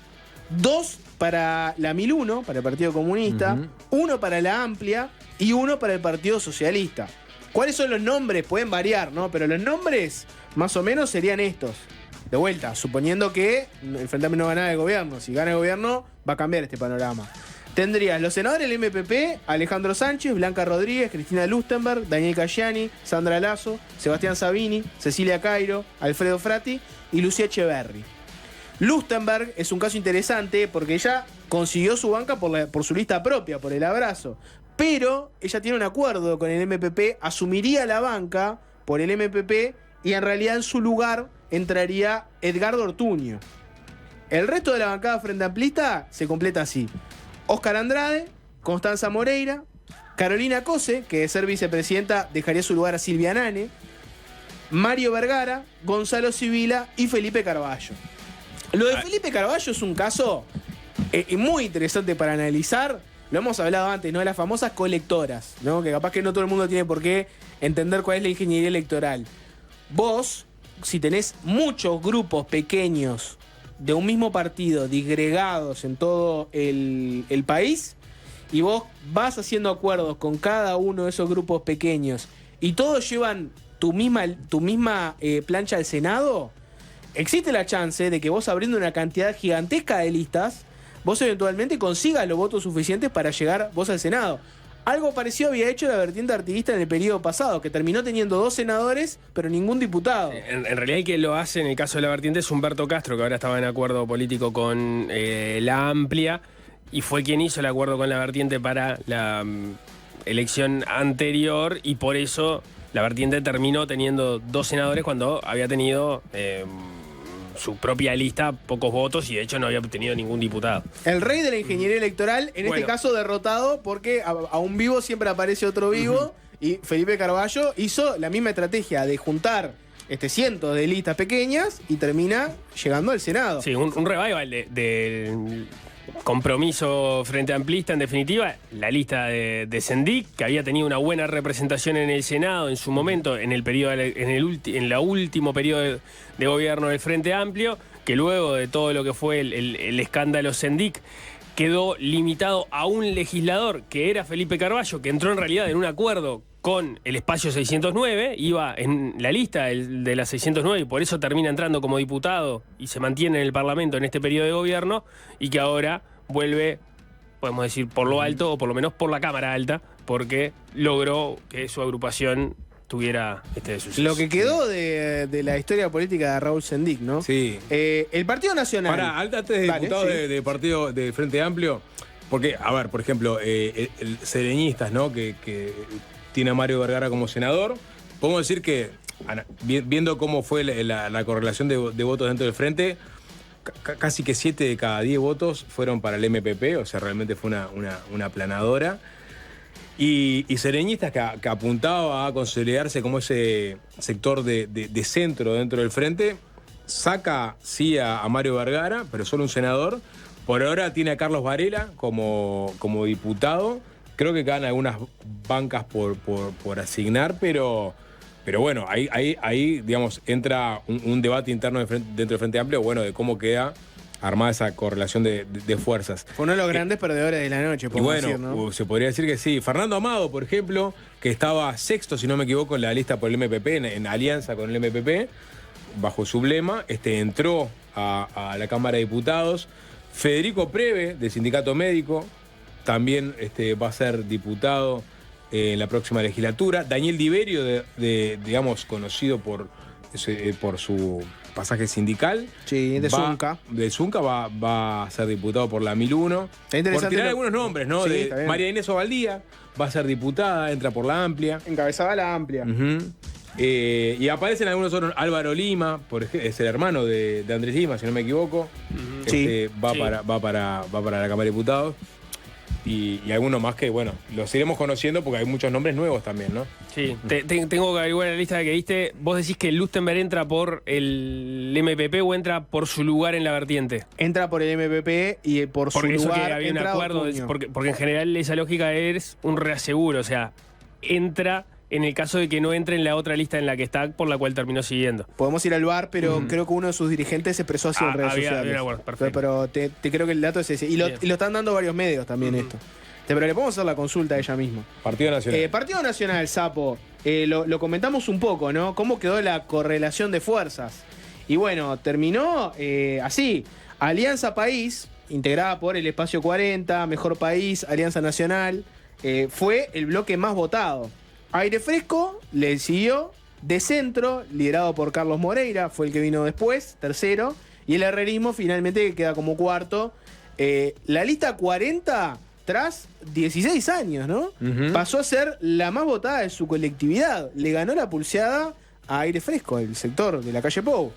2 para la 1001, para el Partido Comunista, 1 para la Amplia y 1 para el Partido Socialista. ¿Cuáles son los nombres? Pueden variar, ¿no? Pero los nombres más o menos serían estos. De vuelta, suponiendo que el Frente Amplio no gana el gobierno. Si gana el gobierno, va a cambiar este panorama. Tendrías los senadores del MPP, Alejandro Sánchez, Blanca Rodríguez, Cristina Lustenberg, Daniel Cayani, Sandra Lasso, Sebastián Sabini, Cecilia Cairo, Alfredo Frati y Lucía Echeverri. Lustenberg es un caso interesante porque ella consiguió su banca por su lista propia, por el Abrazo. Pero ella tiene un acuerdo con el MPP, asumiría la banca por el MPP y en realidad en su lugar entraría Edgardo Ortuño. El resto de la bancada Frente Amplista se completa así: Óscar Andrade, Constanza Moreira, Carolina Cose, que de ser vicepresidenta dejaría su lugar a Silvia Nane, Mario Vergara, Gonzalo Sibila y Felipe Carballo. Lo de Felipe Carballo es un caso muy interesante para analizar. Lo hemos hablado antes, ¿no? De las famosas colectoras, ¿no? Que capaz que no todo el mundo tiene por qué entender cuál es la ingeniería electoral. Vos, si tenés muchos grupos pequeños de un mismo partido disgregados en todo el país, y vos vas haciendo acuerdos con cada uno de esos grupos pequeños y todos llevan tu misma plancha al Senado, existe la chance de que vos, abriendo una cantidad gigantesca de listas, vos eventualmente consigas los votos suficientes para llegar vos al Senado. Algo parecido había hecho la vertiente artiguista en el periodo pasado, que terminó teniendo 2 senadores, pero ningún diputado. En realidad el que lo hace en el caso de la vertiente es Humberto Castro, que ahora estaba en acuerdo político con la Amplia, y fue quien hizo el acuerdo con la vertiente para la elección anterior, y por eso la vertiente terminó teniendo 2 senadores cuando había tenido su propia lista pocos votos y de hecho no había obtenido ningún diputado. El rey de la ingeniería electoral, en este caso derrotado porque a un vivo siempre aparece otro vivo, y Felipe Carballo hizo la misma estrategia de juntar cientos de listas pequeñas y termina llegando al Senado. Sí, un revival del compromiso frente amplista, en definitiva, la lista de Sendik, que había tenido una buena representación en el Senado en su momento, en el último periodo de gobierno del Frente Amplio, que luego de todo lo que fue el escándalo Sendik, quedó limitado a un legislador, que era Felipe Carballo, que entró en realidad en un acuerdo con el espacio 609, iba en la lista de la 609 y por eso termina entrando como diputado y se mantiene en el Parlamento en este periodo de gobierno, y que ahora vuelve, podemos decir, por lo alto, o por lo menos por la Cámara Alta, porque logró que su agrupación tuviera este suceso. Lo que quedó de la historia política de Raúl Sendik, ¿no? Sí. El Partido Nacional. Ahora, antes de diputado de partido del Frente Amplio, porque, a ver, por ejemplo, el Sereñistas, ¿no? Que tiene a Mario Vergara como senador. Podemos decir que, viendo cómo fue la correlación de votos dentro del Frente, casi que 7 de cada 10 votos fueron para el MPP, o sea, realmente fue una aplanadora. Y Sereñistas, que apuntaba a consolidarse como ese sector de centro dentro del Frente, saca, sí, a Mario Vergara, pero solo un senador. Por ahora tiene a Carlos Varela como diputado. Creo que quedan algunas bancas por asignar, pero bueno, ahí digamos, entra un debate interno dentro del Frente Amplio, bueno, de cómo queda armada esa correlación de fuerzas. Fue uno de los grandes perdedores de la noche, podemos decir, ¿no? Se podría decir que sí. Fernando Amado, por ejemplo, que estaba sexto, si no me equivoco, en la lista por el MPP, en alianza con el MPP, bajo su lema, entró a la Cámara de Diputados. Federico Preve, del Sindicato Médico, también va a ser diputado en la próxima legislatura. Daniel Diverio, digamos, conocido por su pasaje sindical. Sí, de Zunca. De Zunca va a ser diputado por la 1001. Por tirar algunos nombres, ¿no? Sí, María Inés Ovaldía va a ser diputada, entra por la Amplia. Encabezaba la Amplia. Y aparecen algunos otros. Álvaro Lima, es el hermano de Andrés Lima, si no me equivoco. Va para la Cámara de Diputados. y algunos más que, bueno, los iremos conociendo porque hay muchos nombres nuevos también, ¿no? Sí, tengo que averiguar la lista que diste. ¿Vos decís que Lustenberg entra por el MPP o entra por su lugar en la vertiente? Entra por el MPP y por su Porque eso lugar que había un entra acuerdo, Ortuño. porque en general esa lógica es un reaseguro, o sea, entra en el caso de que no entre en la otra lista en la que está, por la cual terminó siguiendo. Podemos ir al VAR, pero creo que uno de sus dirigentes se expresó así en redes sociales. había un acuerdo, perfecto. Pero te creo que el dato es ese. Y lo están dando varios medios también esto. Pero le podemos hacer la consulta a ella misma. Partido Nacional. Partido Nacional, Sapo. Lo comentamos un poco, ¿no? ¿Cómo quedó la correlación de fuerzas? Y bueno, terminó así. Alianza País, integrada por el Espacio 40, Mejor País, Alianza Nacional, fue el bloque más votado. Aire Fresco le siguió. De Centro, liderado por Carlos Moreira, fue el que vino después, tercero. Y el herrerismo finalmente queda como cuarto. La lista 40, tras 16 años, ¿no? Pasó a ser la más votada de su colectividad. Le ganó la pulseada a Aire Fresco, el sector de la calle Pou.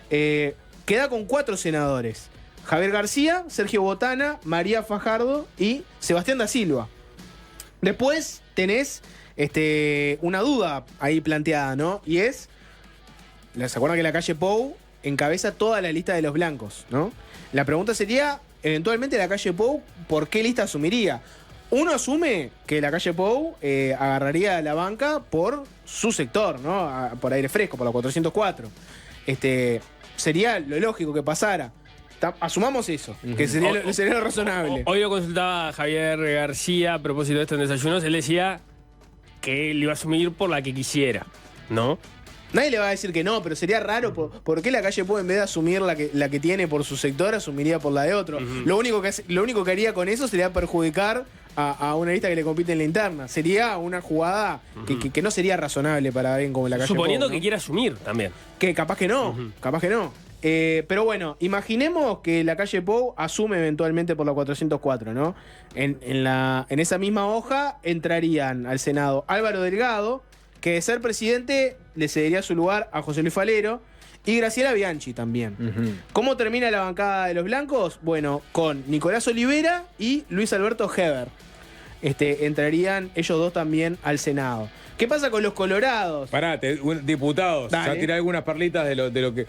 Queda con 4 senadores. Javier García, Sergio Botana, María Fajardo y Sebastián da Silva. Después tenés una duda ahí planteada, ¿no? Y es, ¿se acuerdan que la calle Pou encabeza toda la lista de los blancos, ¿no? La pregunta sería, eventualmente la calle Pou, ¿por qué lista asumiría? Uno asume que la calle Pou agarraría la banca por su sector, ¿no? Por Aire Fresco, por la 404. Sería lo lógico que pasara. Asumamos eso, que sería lo razonable. Hoy lo consultaba Javier García a propósito de esto en Desayunos. Él decía que él iba a asumir por la que quisiera, ¿no? Nadie le va a decir que no, pero sería raro. ¿Por qué la calle Pou, en vez de asumir la que tiene por su sector, asumiría por la de otro? Lo único que haría con eso sería perjudicar a una lista que le compite en la interna. Sería una jugada que no sería razonable para alguien como la calle Pou. Suponiendo ¿no? que quiera asumir también. Que capaz que no, capaz que no. Pero bueno, imaginemos que la calle Pou asume eventualmente por la 404, ¿no? En esa misma hoja entrarían al Senado Álvaro Delgado, que de ser presidente le cedería su lugar a José Luis Falero, y Graciela Bianchi también. ¿Cómo termina la bancada de los blancos? Bueno, con Nicolás Olivera y Luis Alberto Heber. Entrarían ellos dos también al Senado. ¿Qué pasa con los colorados? Parate, diputados, Dale. ya tiré algunas perlitas de lo que...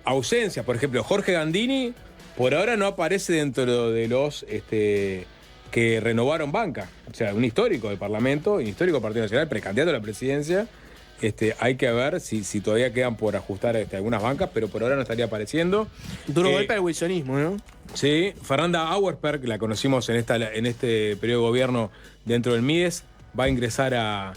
ausencias, por ejemplo, Jorge Gandini, por ahora no aparece dentro de los que renovaron banca. O sea, un histórico del Parlamento, un histórico del Partido Nacional, precandidato a la presidencia. Hay que ver si todavía quedan por ajustar algunas bancas, pero por ahora no estaría apareciendo. Duro golpe al wilsonismo, ¿no? Sí, Fernanda Auersperg, la conocimos en este periodo de gobierno dentro del MIDES, va a ingresar a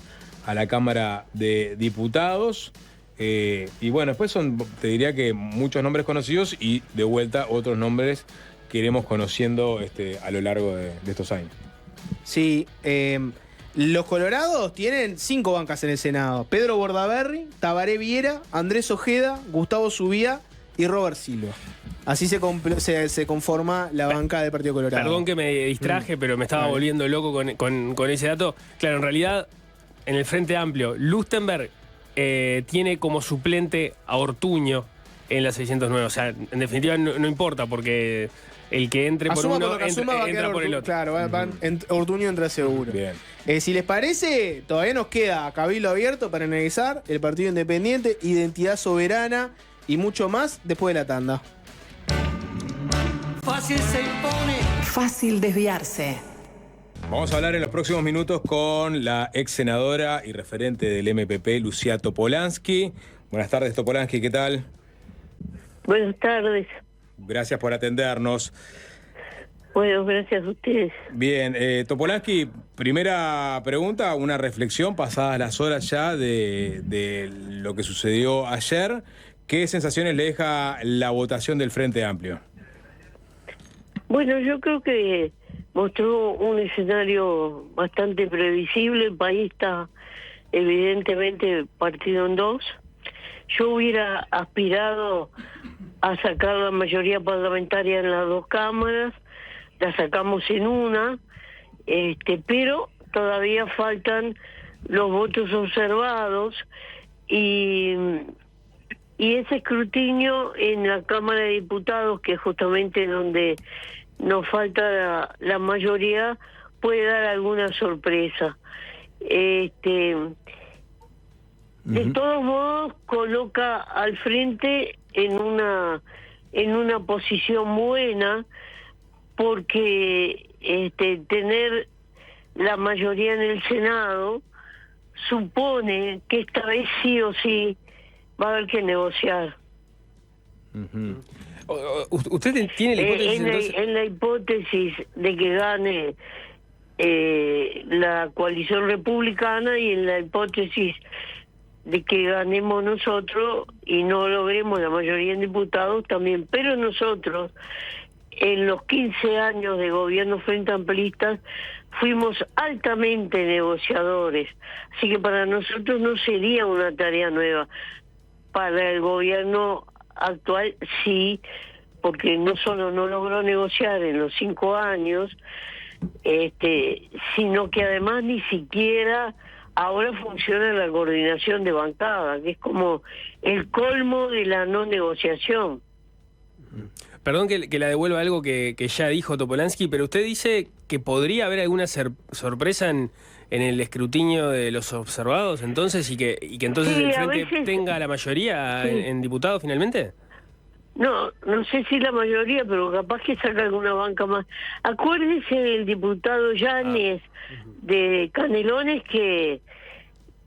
la Cámara de Diputados. Y bueno, después te diría que muchos nombres conocidos y de vuelta otros nombres que iremos conociendo a lo largo de estos años. Sí, los colorados tienen 5 bancas en el Senado. Pedro Bordaberry, Tabaré Viera, Andrés Ojeda, Gustavo Subía y Robert Silva. Así se conforma la banca del Partido Colorado. Perdón que me distraje, pero me estaba volviendo loco con ese dato. Claro, en realidad, en el Frente Amplio, Lustenberg tiene como suplente a Ortuño en la 609. O sea, en definitiva no importa, porque el que entre por uno entra por el otro. Claro, Ortuño entra seguro. Bien. Si les parece, todavía nos queda Cabildo abierto para analizar el Partido Independiente, Identidad Soberana y mucho más después de la tanda. Fácil se impone. Fácil desviarse. Vamos a hablar en los próximos minutos con la ex senadora y referente del MPP, Lucía Topolansky. Buenas tardes, Topolansky, ¿qué tal? Buenas tardes. Gracias por atendernos. Bueno, gracias a ustedes. Bien, Topolansky, primera pregunta, una reflexión pasadas las horas ya de lo que sucedió ayer. ¿Qué sensaciones le deja la votación del Frente Amplio? Bueno, yo creo que mostró un escenario bastante previsible. El país está evidentemente partido en dos. Yo hubiera aspirado a sacar la mayoría parlamentaria en las dos cámaras, la sacamos en una, pero todavía faltan los votos observados y ese escrutinio en la Cámara de Diputados, que es justamente donde nos falta la mayoría, puede dar alguna sorpresa. De todos modos, coloca al frente en una posición buena, porque tener la mayoría en el Senado supone que esta vez sí o sí va a haber que negociar. ¿Usted tiene la hipótesis entonces? En la hipótesis de que gane la coalición republicana, y en la hipótesis de que ganemos nosotros y no logremos la mayoría en diputados también. Pero nosotros, en los 15 años de gobierno frente amplistas, fuimos altamente negociadores, así que para nosotros no sería una tarea nueva. Para el gobierno actual sí, porque no solo no logró negociar en los 5 años, sino que además ni siquiera ahora funciona la coordinación de bancada, que es como el colmo de la no negociación. Perdón que la devuelva algo que ya dijo Topolansky, pero usted dice que podría haber alguna sorpresa en el escrutinio de los observados, entonces, y que entonces Sí, el a Frente veces- tenga la mayoría Sí. en diputados finalmente. No sé si la mayoría, pero capaz que saca alguna banca más. Acuérdese del diputado Yáñez de Canelones, que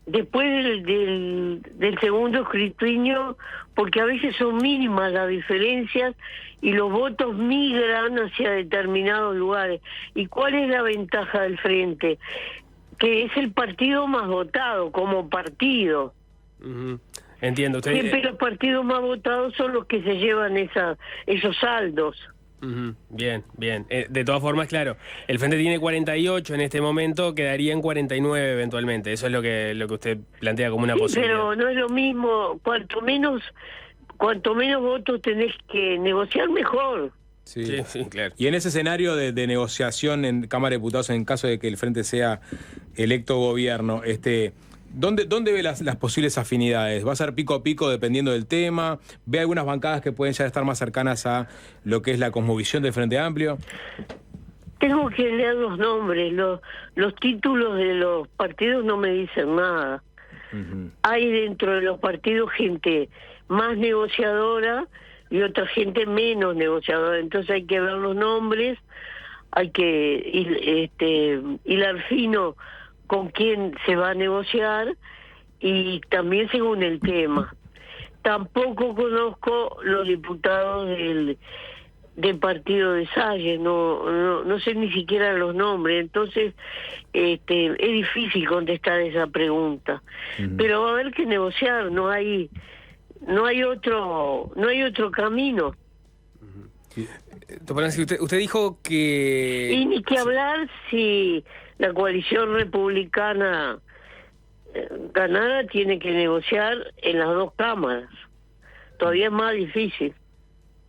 después del segundo escrutinio, porque a veces son mínimas las diferencias y los votos migran hacia determinados lugares. ¿Y cuál es la ventaja del Frente? Que es el partido más votado como partido. Ujú. Entiendo. Usted, Siempre los partidos más votados son los que se llevan esos saldos. Ujú. Bien. De todas formas, claro, el Frente tiene 48 en este momento, quedaría en 49 eventualmente. Eso es lo que usted plantea como una Sí, posibilidad. pero no es lo mismo. Cuanto menos votos tenés que negociar, mejor. Sí. Sí, claro. Y en ese escenario de negociación en Cámara de Diputados, en caso de que el Frente sea electo gobierno, ¿dónde ve las posibles afinidades? ¿Va a ser pico a pico dependiendo del tema? ¿Ve algunas bancadas que pueden ya estar más cercanas a lo que es la cosmovisión del Frente Amplio? Tengo que leer los nombres. Los títulos de los partidos no me dicen nada. Hay dentro de los partidos gente más negociadora y otra gente menos negociadora. Entonces hay que ver los nombres, hay que hilar fino con quién se va a negociar, y también según el tema. Tampoco conozco los diputados del partido de Salles, no sé ni siquiera los nombres, entonces es difícil contestar esa pregunta. Pero va a haber que negociar, no hay otro camino. Topolansky, usted dijo que... Y ni que hablar si la coalición republicana ganara, tiene que negociar en las dos cámaras. Todavía es más difícil.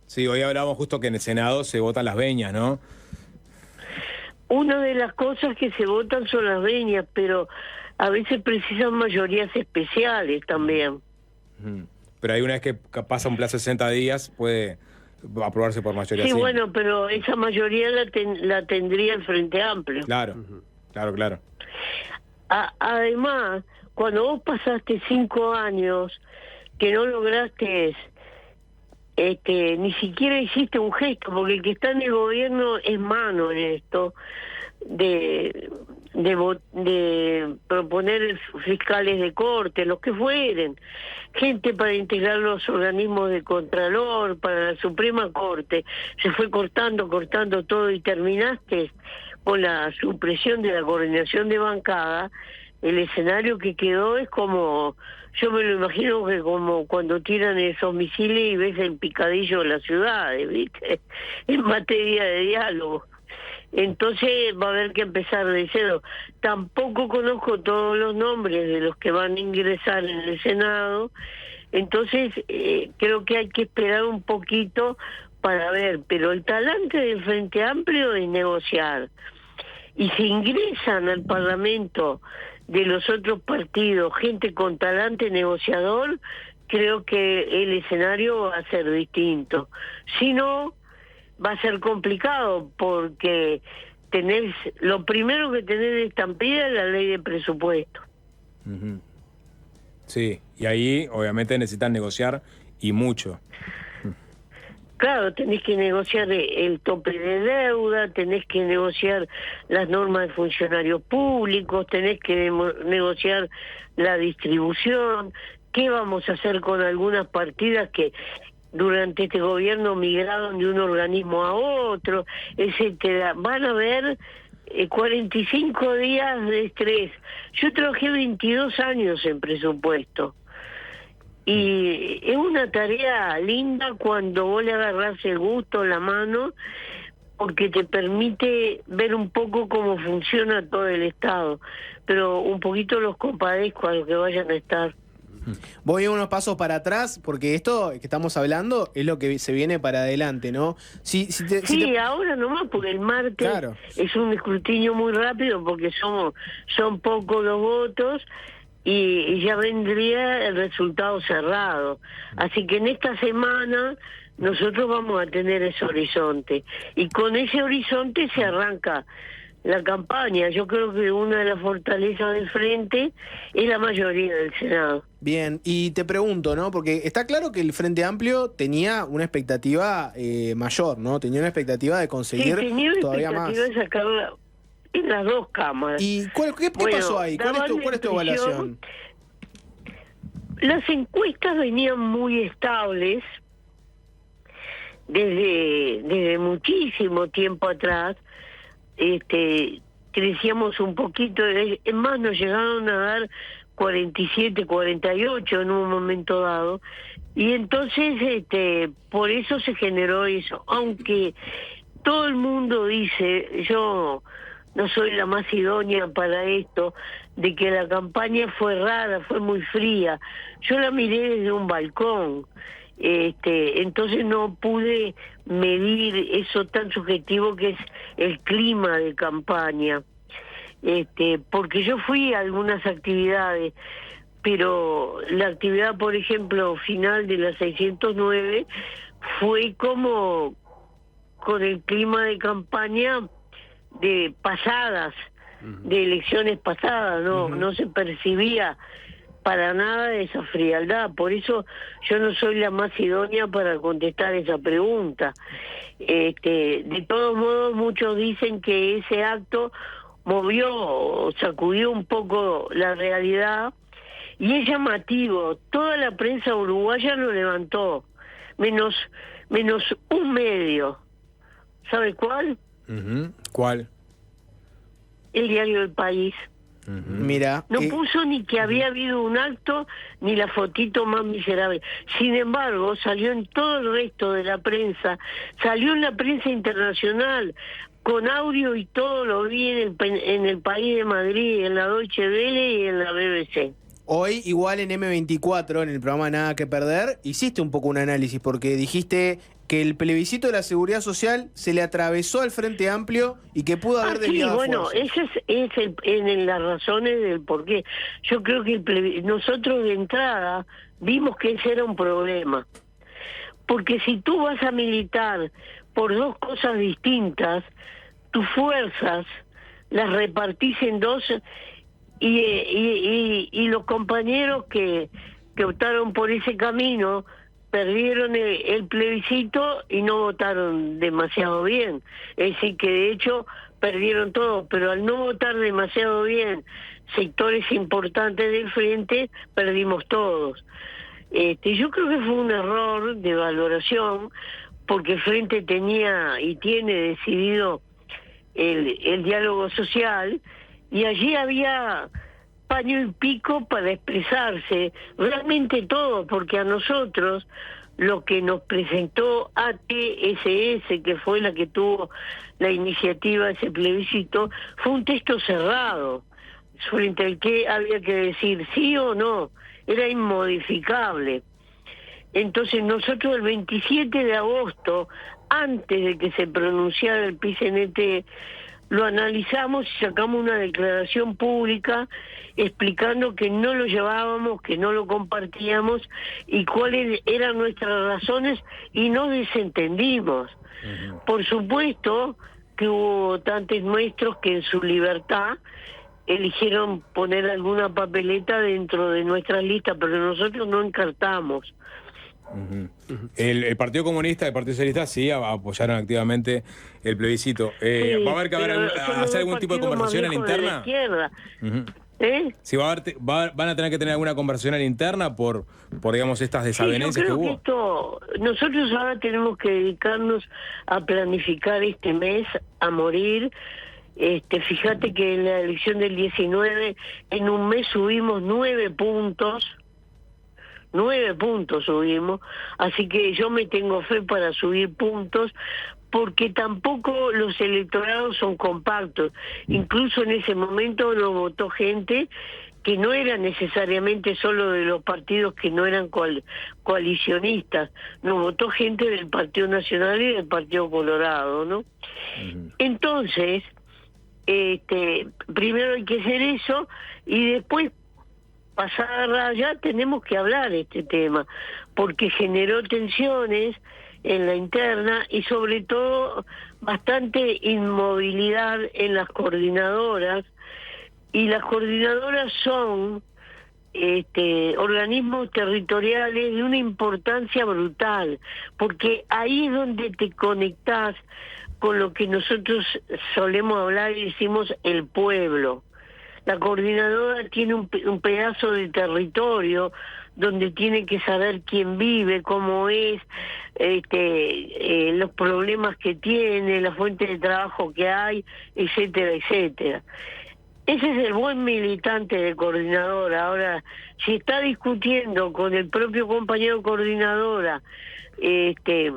Sí, hoy hablábamos justo que en el Senado se votan las veñas, ¿no? Una de las cosas que se votan son las veñas, pero a veces precisan mayorías especiales también. Pero hay una vez que pasa un plazo de 60 días, puede aprobarse por mayoría Sí, simple. bueno, pero esa mayoría la tendría el Frente Amplio. Claro. Además, cuando vos pasaste 5 años que no lograste, ni siquiera hiciste un gesto, porque el que está en el gobierno es mano en esto, de proponer fiscales de corte, los que fueren, gente para integrar los organismos de Contralor, para la Suprema Corte. Se fue cortando todo y terminaste con la supresión de la coordinación de bancada. El escenario que quedó es como, yo me lo imagino que como cuando tiran esos misiles y ves el picadillo de las ciudades, ¿viste? En materia de diálogo. Entonces va a haber que empezar de cero. Tampoco conozco todos los nombres de los que van a ingresar en el Senado, entonces creo que hay que esperar un poquito para ver, pero el talante del Frente Amplio es negociar. Y si ingresan al Parlamento de los otros partidos gente con talante negociador, creo que el escenario va a ser distinto. Si no, va a ser complicado porque lo primero que tenés estampida es la ley de presupuesto. Sí, y ahí obviamente necesitan negociar y mucho. Claro, tenés que negociar el tope de deuda, tenés que negociar las normas de funcionarios públicos, tenés que negociar la distribución, qué vamos a hacer con algunas partidas que durante este gobierno migraron de un organismo a otro, etcétera. Van a haber 45 días de estrés. Yo trabajé 22 años en presupuesto. Y es una tarea linda cuando vos le agarrás el gusto, la mano, porque te permite ver un poco cómo funciona todo el Estado. Pero un poquito los compadezco a los que vayan a estar. Voy unos pasos para atrás, porque esto que estamos hablando es lo que se viene para adelante, ¿no? Sí, ahora nomás, porque el martes claro, es un escrutinio muy rápido, porque son pocos los votos, y ya vendría el resultado cerrado. Así que en esta semana nosotros vamos a tener ese horizonte, y con ese horizonte se arranca la campaña. Yo creo que una de las fortalezas del Frente es la mayoría del Senado. Bien, y te pregunto, ¿no? Porque está claro que el Frente Amplio tenía una expectativa mayor, ¿no? Tenía una expectativa de conseguir todavía más. Tenía una expectativa de sacarla en las dos cámaras. ¿Y qué pasó ahí? ¿Cuál es tu evaluación? Las encuestas venían muy estables desde muchísimo tiempo atrás. Crecíamos un poquito, es más, nos llegaron a dar 47, 48 en un momento dado, y entonces por eso se generó eso, aunque todo el mundo dice, yo no soy la más idónea para esto, de que la campaña fue rara, fue muy fría. Yo la miré desde un balcón, entonces no pude medir eso tan subjetivo que es el clima de campaña, porque yo fui a algunas actividades, pero la actividad, por ejemplo, final de la 609 fue como con el clima de campaña de pasadas, de elecciones pasadas, no se percibía para nada de esa frialdad. Por eso yo no soy la más idónea para contestar esa pregunta. De todos modos, muchos dicen que ese acto sacudió un poco la realidad, y es llamativo. Toda la prensa uruguaya lo levantó, menos un medio. ¿Sabe cuál? ¿Cuál? El diario El País. Mira, no puso ni que había habido un acto, ni la fotito más miserable. Sin embargo, salió en todo el resto de la prensa, salió en la prensa internacional, con audio y todo. Lo vi en el País de Madrid, en la Deutsche Welle y en la BBC. Hoy, igual en M24, en el programa Nada que Perder, hiciste un poco un análisis, porque dijiste que el plebiscito de la Seguridad Social se le atravesó al Frente Amplio y que pudo haber desviado fuerzas. Ese es en las razones del por qué. Yo creo que nosotros de entrada vimos que ese era un problema. Porque si tú vas a militar por dos cosas distintas, tus fuerzas las repartís en dos, y los compañeros que optaron por ese camino perdieron el plebiscito y no votaron demasiado bien. Es decir, que de hecho perdieron todo, pero al no votar demasiado bien sectores importantes del Frente, perdimos todos. Yo creo que fue un error de valoración, porque el Frente tenía y tiene decidido el diálogo social, y allí había paño y pico para expresarse realmente todo, porque a nosotros lo que nos presentó ATSS, que fue la que tuvo la iniciativa de ese plebiscito, fue un texto cerrado, frente al que había que decir sí o no, era inmodificable. Entonces nosotros el 27 de agosto, antes de que se pronunciara el PCNT, lo analizamos y sacamos una declaración pública explicando que no lo llevábamos, que no lo compartíamos y cuáles eran nuestras razones, y nos desentendimos. Por supuesto que hubo votantes nuestros que en su libertad eligieron poner alguna papeleta dentro de nuestras listas, pero nosotros no encartamos. El Partido Comunista y el Partido Socialista sí apoyaron activamente el plebiscito. Sí, ¿Va a haber que hacer algún tipo de conversación a la interna? Sí, van a tener que tener alguna conversación a la interna por digamos, estas desavenencias que hubo. Nosotros ahora tenemos que dedicarnos a planificar este mes, a morir. Fíjate que en la elección del 19, en un mes subimos 9 puntos. 9 puntos subimos, así que yo me tengo fe para subir puntos, porque tampoco los electorados son compactos. Incluso en ese momento nos votó gente que no era necesariamente solo de los partidos que no eran coalicionistas, nos votó gente del Partido Nacional y del Partido Colorado, ¿no? Entonces, primero hay que hacer eso, y después, pasada raya, tenemos que hablar de este tema, porque generó tensiones en la interna y sobre todo bastante inmovilidad en las coordinadoras, y las coordinadoras son organismos territoriales de una importancia brutal, porque ahí es donde te conectás con lo que nosotros solemos hablar y decimos el pueblo. La coordinadora tiene un pedazo de territorio donde tiene que saber quién vive, cómo es, los problemas que tiene, la fuente de trabajo que hay, etcétera, etcétera. Ese es el buen militante de coordinadora. Ahora, si está discutiendo con el propio compañero coordinadora, que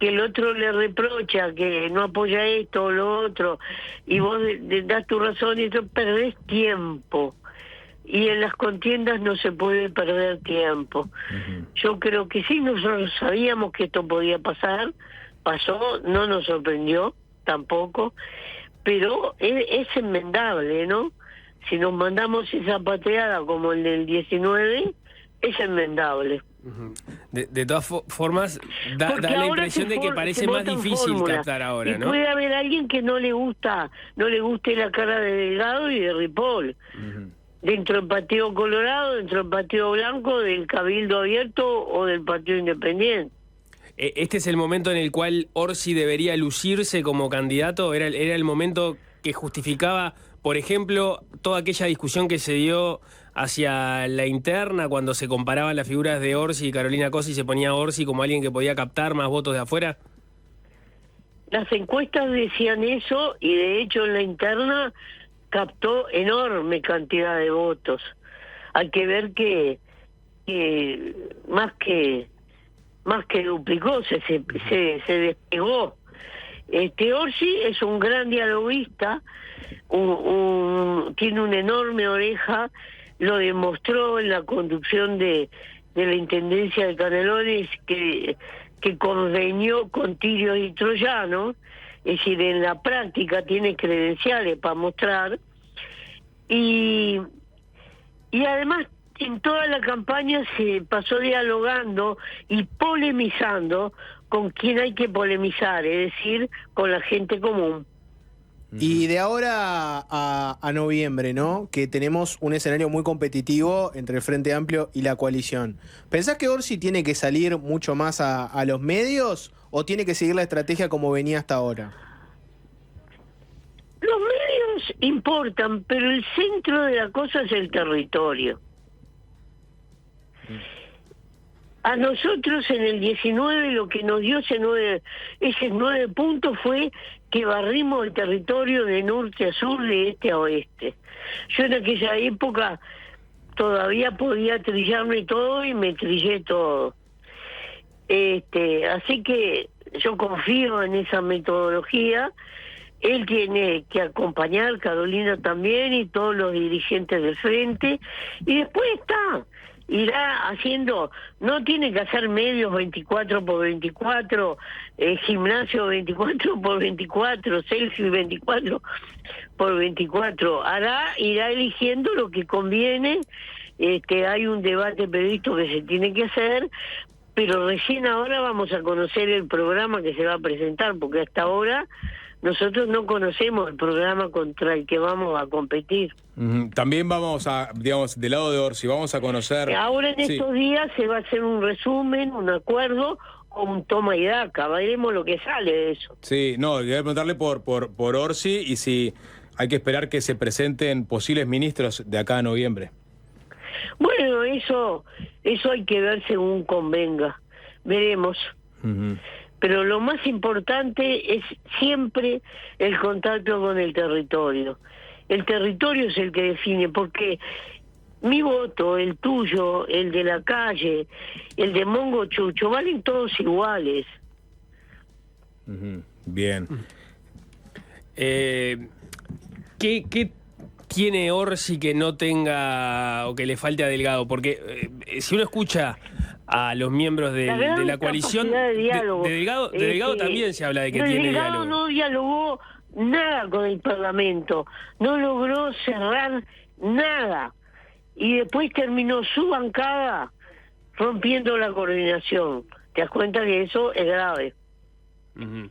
el otro le reprocha que no apoya esto o lo otro, y vos das tu razón, y eso, perdés tiempo. Y en las contiendas no se puede perder tiempo. Yo creo que sí, nosotros sabíamos que esto podía pasar, pasó, no nos sorprendió tampoco, pero es enmendable, ¿no? Si nos mandamos esa pateada como el del 19, es enmendable. De todas formas, da la impresión de que parece más difícil captar ahora, ¿no? Puede haber alguien que no le guste la cara de Delgado y de Ripoll. Dentro del Partido Colorado, dentro del Partido Blanco, del Cabildo Abierto o del Partido Independiente. ¿Este es el momento en el cual Orsi debería lucirse como candidato? ¿Era el momento que justificaba, por ejemplo, toda aquella discusión que se dio hacia la interna cuando se comparaban las figuras de Orsi y Carolina Cose y se ponía a Orsi como alguien que podía captar más votos de afuera? Las encuestas decían eso, y de hecho en la interna captó enorme cantidad de votos. Hay que ver que más que duplicó, se despegó. Orsi es un gran dialoguista, tiene una enorme oreja, lo demostró en la conducción de la Intendencia de Canelones, que convenió con tirios y troyanos, es decir, en la práctica tiene credenciales para mostrar, y además en toda la campaña se pasó dialogando y polemizando con quien hay que polemizar, es decir, con la gente común. Y de ahora a noviembre, ¿no? Que tenemos un escenario muy competitivo entre el Frente Amplio y la coalición. ¿Pensás que Orsi tiene que salir mucho más a los medios o tiene que seguir la estrategia como venía hasta ahora? Los medios importan, pero el centro de la cosa es el territorio. A nosotros en el 19 lo que nos dio esos 9 puntos fue que barrimos el territorio de norte a sur, de este a oeste. Yo en aquella época todavía podía trillarme todo y me trillé todo. Así que yo confío en esa metodología. Él tiene que acompañar, Carolina también, y todos los dirigentes del frente. Y después está irá haciendo, no tiene que hacer medios 24x24, gimnasio 24x24, selfie 24x24, irá eligiendo lo que conviene. Hay un debate previsto que se tiene que hacer, pero recién ahora vamos a conocer el programa que se va a presentar, porque hasta ahora nosotros no conocemos el programa contra el que vamos a competir. También vamos a, digamos, del lado de Orsi, vamos a conocer... Ahora en estos días se va a hacer un resumen, un acuerdo o un toma y daca, veremos lo que sale de eso. Sí, no, voy a preguntarle por Orsi y si hay que esperar que se presenten posibles ministros de acá a noviembre. Bueno, eso hay que ver según convenga, veremos. Pero lo más importante es siempre el contacto con el territorio. El territorio es el que define, porque mi voto, el tuyo, el de la calle, el de Mongo Chucho, valen todos iguales. Bien. ¿Qué tiene Orsi que no tenga o que le falte a Delgado? Porque si uno escucha a los miembros de la coalición, de Delgado también se habla de que tiene diálogo. No dialogó nada con el Parlamento, no logró cerrar nada, y después terminó su bancada rompiendo la coordinación. ¿Te das cuenta que eso es grave?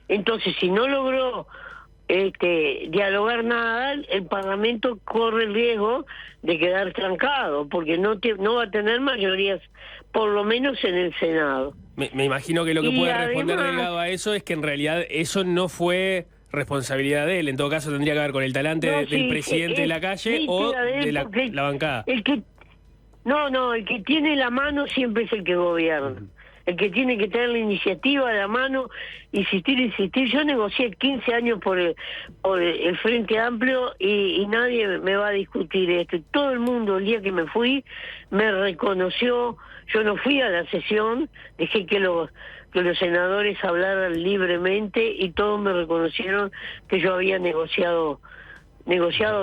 Entonces, si no logró dialogar nada, el Parlamento corre el riesgo de quedar trancado, porque no va a tener mayorías, por lo menos en el Senado. Me imagino que lo que puede responder Delgado a eso es que en realidad eso no fue responsabilidad de él. En todo caso tendría que ver con el talante del presidente de la calle o de la bancada. El que tiene la mano siempre es el que gobierna. El que tiene que tener la iniciativa, la mano, insistir. Yo negocié 15 años por el Frente Amplio y nadie me va a discutir esto. Todo el mundo, el día que me fui, me reconoció. Yo no fui a la sesión, dejé que los senadores hablaran libremente y todos me reconocieron que yo había negociado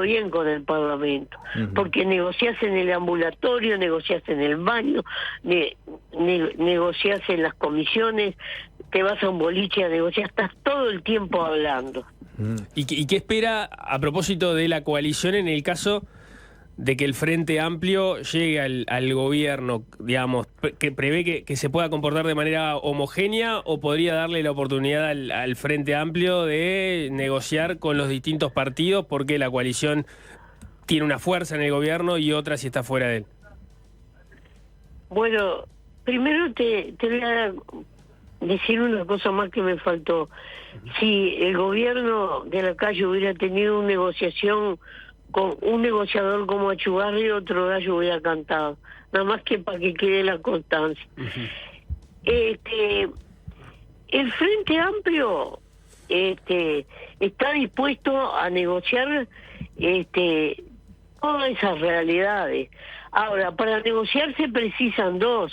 bien con el Parlamento, porque negociás en el ambulatorio, negociás en el baño, negociás en las comisiones, te vas a un boliche a negociar, estás todo el tiempo hablando. ¿Y qué espera a propósito de la coalición en el caso de que el Frente Amplio llegue al gobierno, digamos, que prevé que se pueda comportar de manera homogénea, o podría darle la oportunidad al Frente Amplio de negociar con los distintos partidos porque la coalición tiene una fuerza en el gobierno y otra si está fuera de él? Bueno, primero te voy a decir una cosa más que me faltó. Si el gobierno de la calle hubiera tenido una negociación con un negociador como Achugarri, otro gallo hubiera cantado, nada más que para que quede la constancia. El Frente Amplio está dispuesto a negociar todas esas realidades. Ahora, para negociar se precisan dos,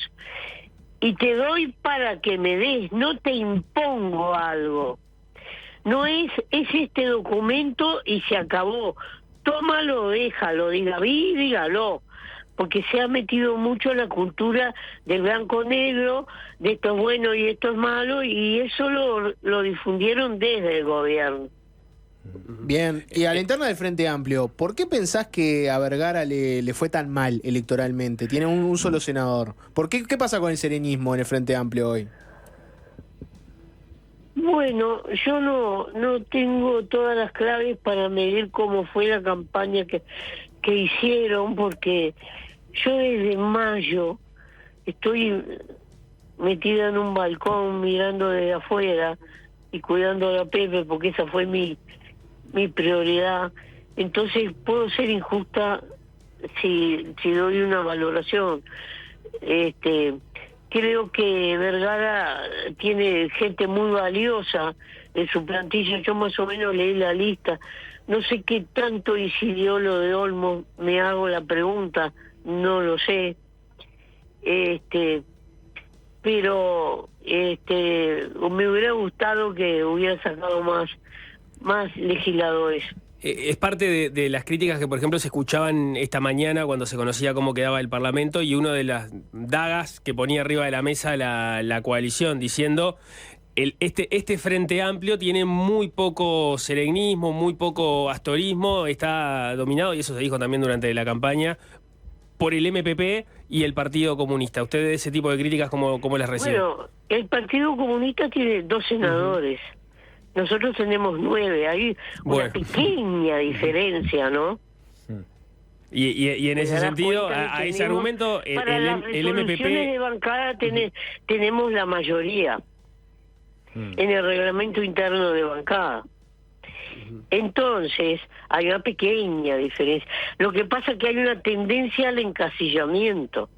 y te doy para que me des, no te impongo algo. No es este documento y se acabó. Tómalo, déjalo, dígalo, porque se ha metido mucho la cultura del blanco-negro, de esto es bueno y esto es malo, y eso lo difundieron desde el gobierno. Bien, y a la interna del Frente Amplio, ¿por qué pensás que a Vergara le fue tan mal electoralmente? Tiene un solo senador. ¿Qué pasa con el sereñismo en el Frente Amplio hoy? Bueno, yo no tengo todas las claves para medir cómo fue la campaña que hicieron, porque yo desde mayo estoy metida en un balcón mirando desde afuera y cuidando a la Pepe, porque esa fue mi prioridad. Entonces puedo ser injusta si doy una valoración. Creo que Vergara tiene gente muy valiosa en su plantilla. Yo más o menos leí la lista. No sé qué tanto incidió lo de Olmos, me hago la pregunta, no lo sé. Pero me hubiera gustado que hubiera sacado más legisladores. Es parte de las críticas que, por ejemplo, se escuchaban esta mañana cuando se conocía cómo quedaba el Parlamento, y una de las dagas que ponía arriba de la mesa la coalición, diciendo este Frente Amplio tiene muy poco seregnismo, muy poco astorismo, está dominado, y eso se dijo también durante la campaña, por el MPP y el Partido Comunista. ¿Ustedes ese tipo de críticas cómo las reciben? Bueno, el Partido Comunista tiene 2 senadores. Nosotros tenemos 9. Hay una pequeña diferencia, ¿no? Y en ese sentido, a ese argumento, para las resoluciones de bancada tenemos la mayoría en el reglamento interno de bancada. Entonces, hay una pequeña diferencia. Lo que pasa es que hay una tendencia al encasillamiento.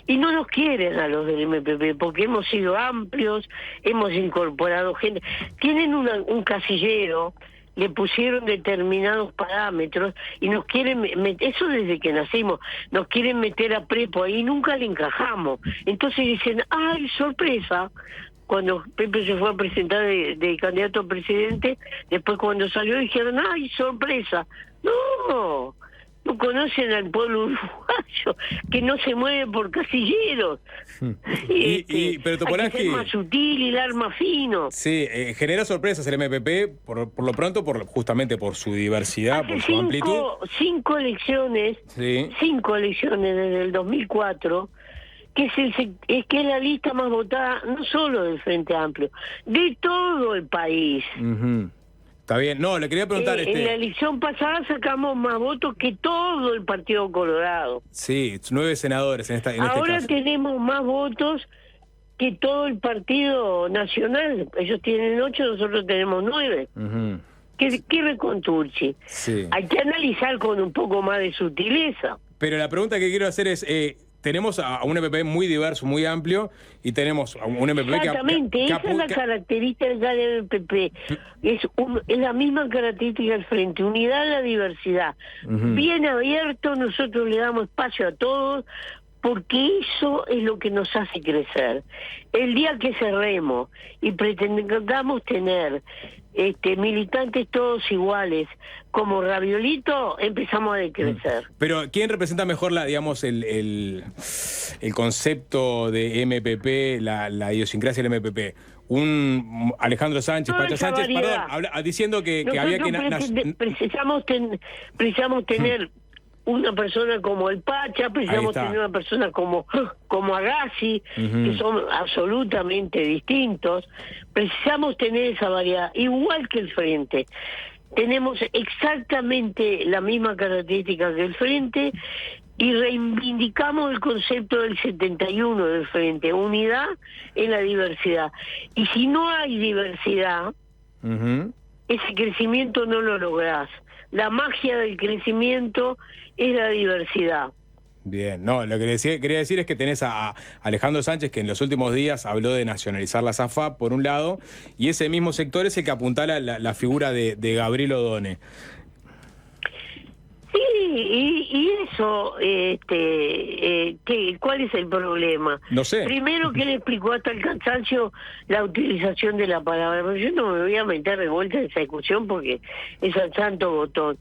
Y no nos quieren a los del MPP porque hemos sido amplios, hemos incorporado gente. Tienen un casillero, le pusieron determinados parámetros y nos quieren meter, eso desde que nacimos, nos quieren meter a prepo ahí, nunca le encajamos. Entonces dicen, ¡ay, sorpresa! Cuando Pepe se fue a presentar de candidato a presidente, después cuando salió dijeron, ¡ay, sorpresa! No conocen al pueblo uruguayo, que no se mueve por casilleros. Pero Topolansky, hay que ser más sutil y dar más fino. Sí, genera sorpresas el MPP, por lo pronto, justamente por su diversidad, por su amplitud. 5 elecciones, sí. 5 elecciones desde el 2004, que es la lista más votada, no solo del Frente Amplio, de todo el país. Está bien, no, le quería preguntar... En la elección pasada sacamos más votos que todo el Partido Colorado. Sí, 9 senadores en este Ahora caso. tenemos más votos que todo el Partido Nacional. Ellos tienen 8, nosotros tenemos 9. ¿Qué reconturchi? Sí. Hay que analizar con un poco más de sutileza. Pero la pregunta que quiero hacer es... tenemos a un MPP muy diverso, muy amplio, y tenemos a un MPP exactamente, esa es la característica del MPP. Es la misma característica del frente, unidad a la diversidad. Bien abierto, nosotros le damos espacio a todos, porque eso es lo que nos hace crecer. El día que cerremos y pretendamos tener militantes todos iguales, como Raviolito, empezamos a decrecer. Pero ¿quién representa mejor el concepto de MPP, la idiosincrasia del MPP? ¿Un Alejandro Sánchez, Pacha Sánchez? Perdón, diciendo que había que... Precisamos tener una persona como el Pacha, precisamos tener una persona como Agassi, que son absolutamente distintos. Precisamos tener esa variedad, igual que el Frente. Tenemos exactamente la misma característica que el Frente y reivindicamos el concepto del 71 del Frente, unidad en la diversidad. Y si no hay diversidad, ese crecimiento no lo lográs. La magia del crecimiento es la diversidad. Bien, no, lo que quería decir es que tenés a Alejandro Sánchez, que en los últimos días habló de nacionalizar la SAFAP, por un lado, y ese mismo sector es el que apuntala la figura de Gabriel Odone. Sí, y eso, ¿cuál es el problema? No sé. Primero que le explicó hasta el cansancio la utilización de la palabra, pero yo no me voy a meter de vuelta en esa discusión porque es al santo botón.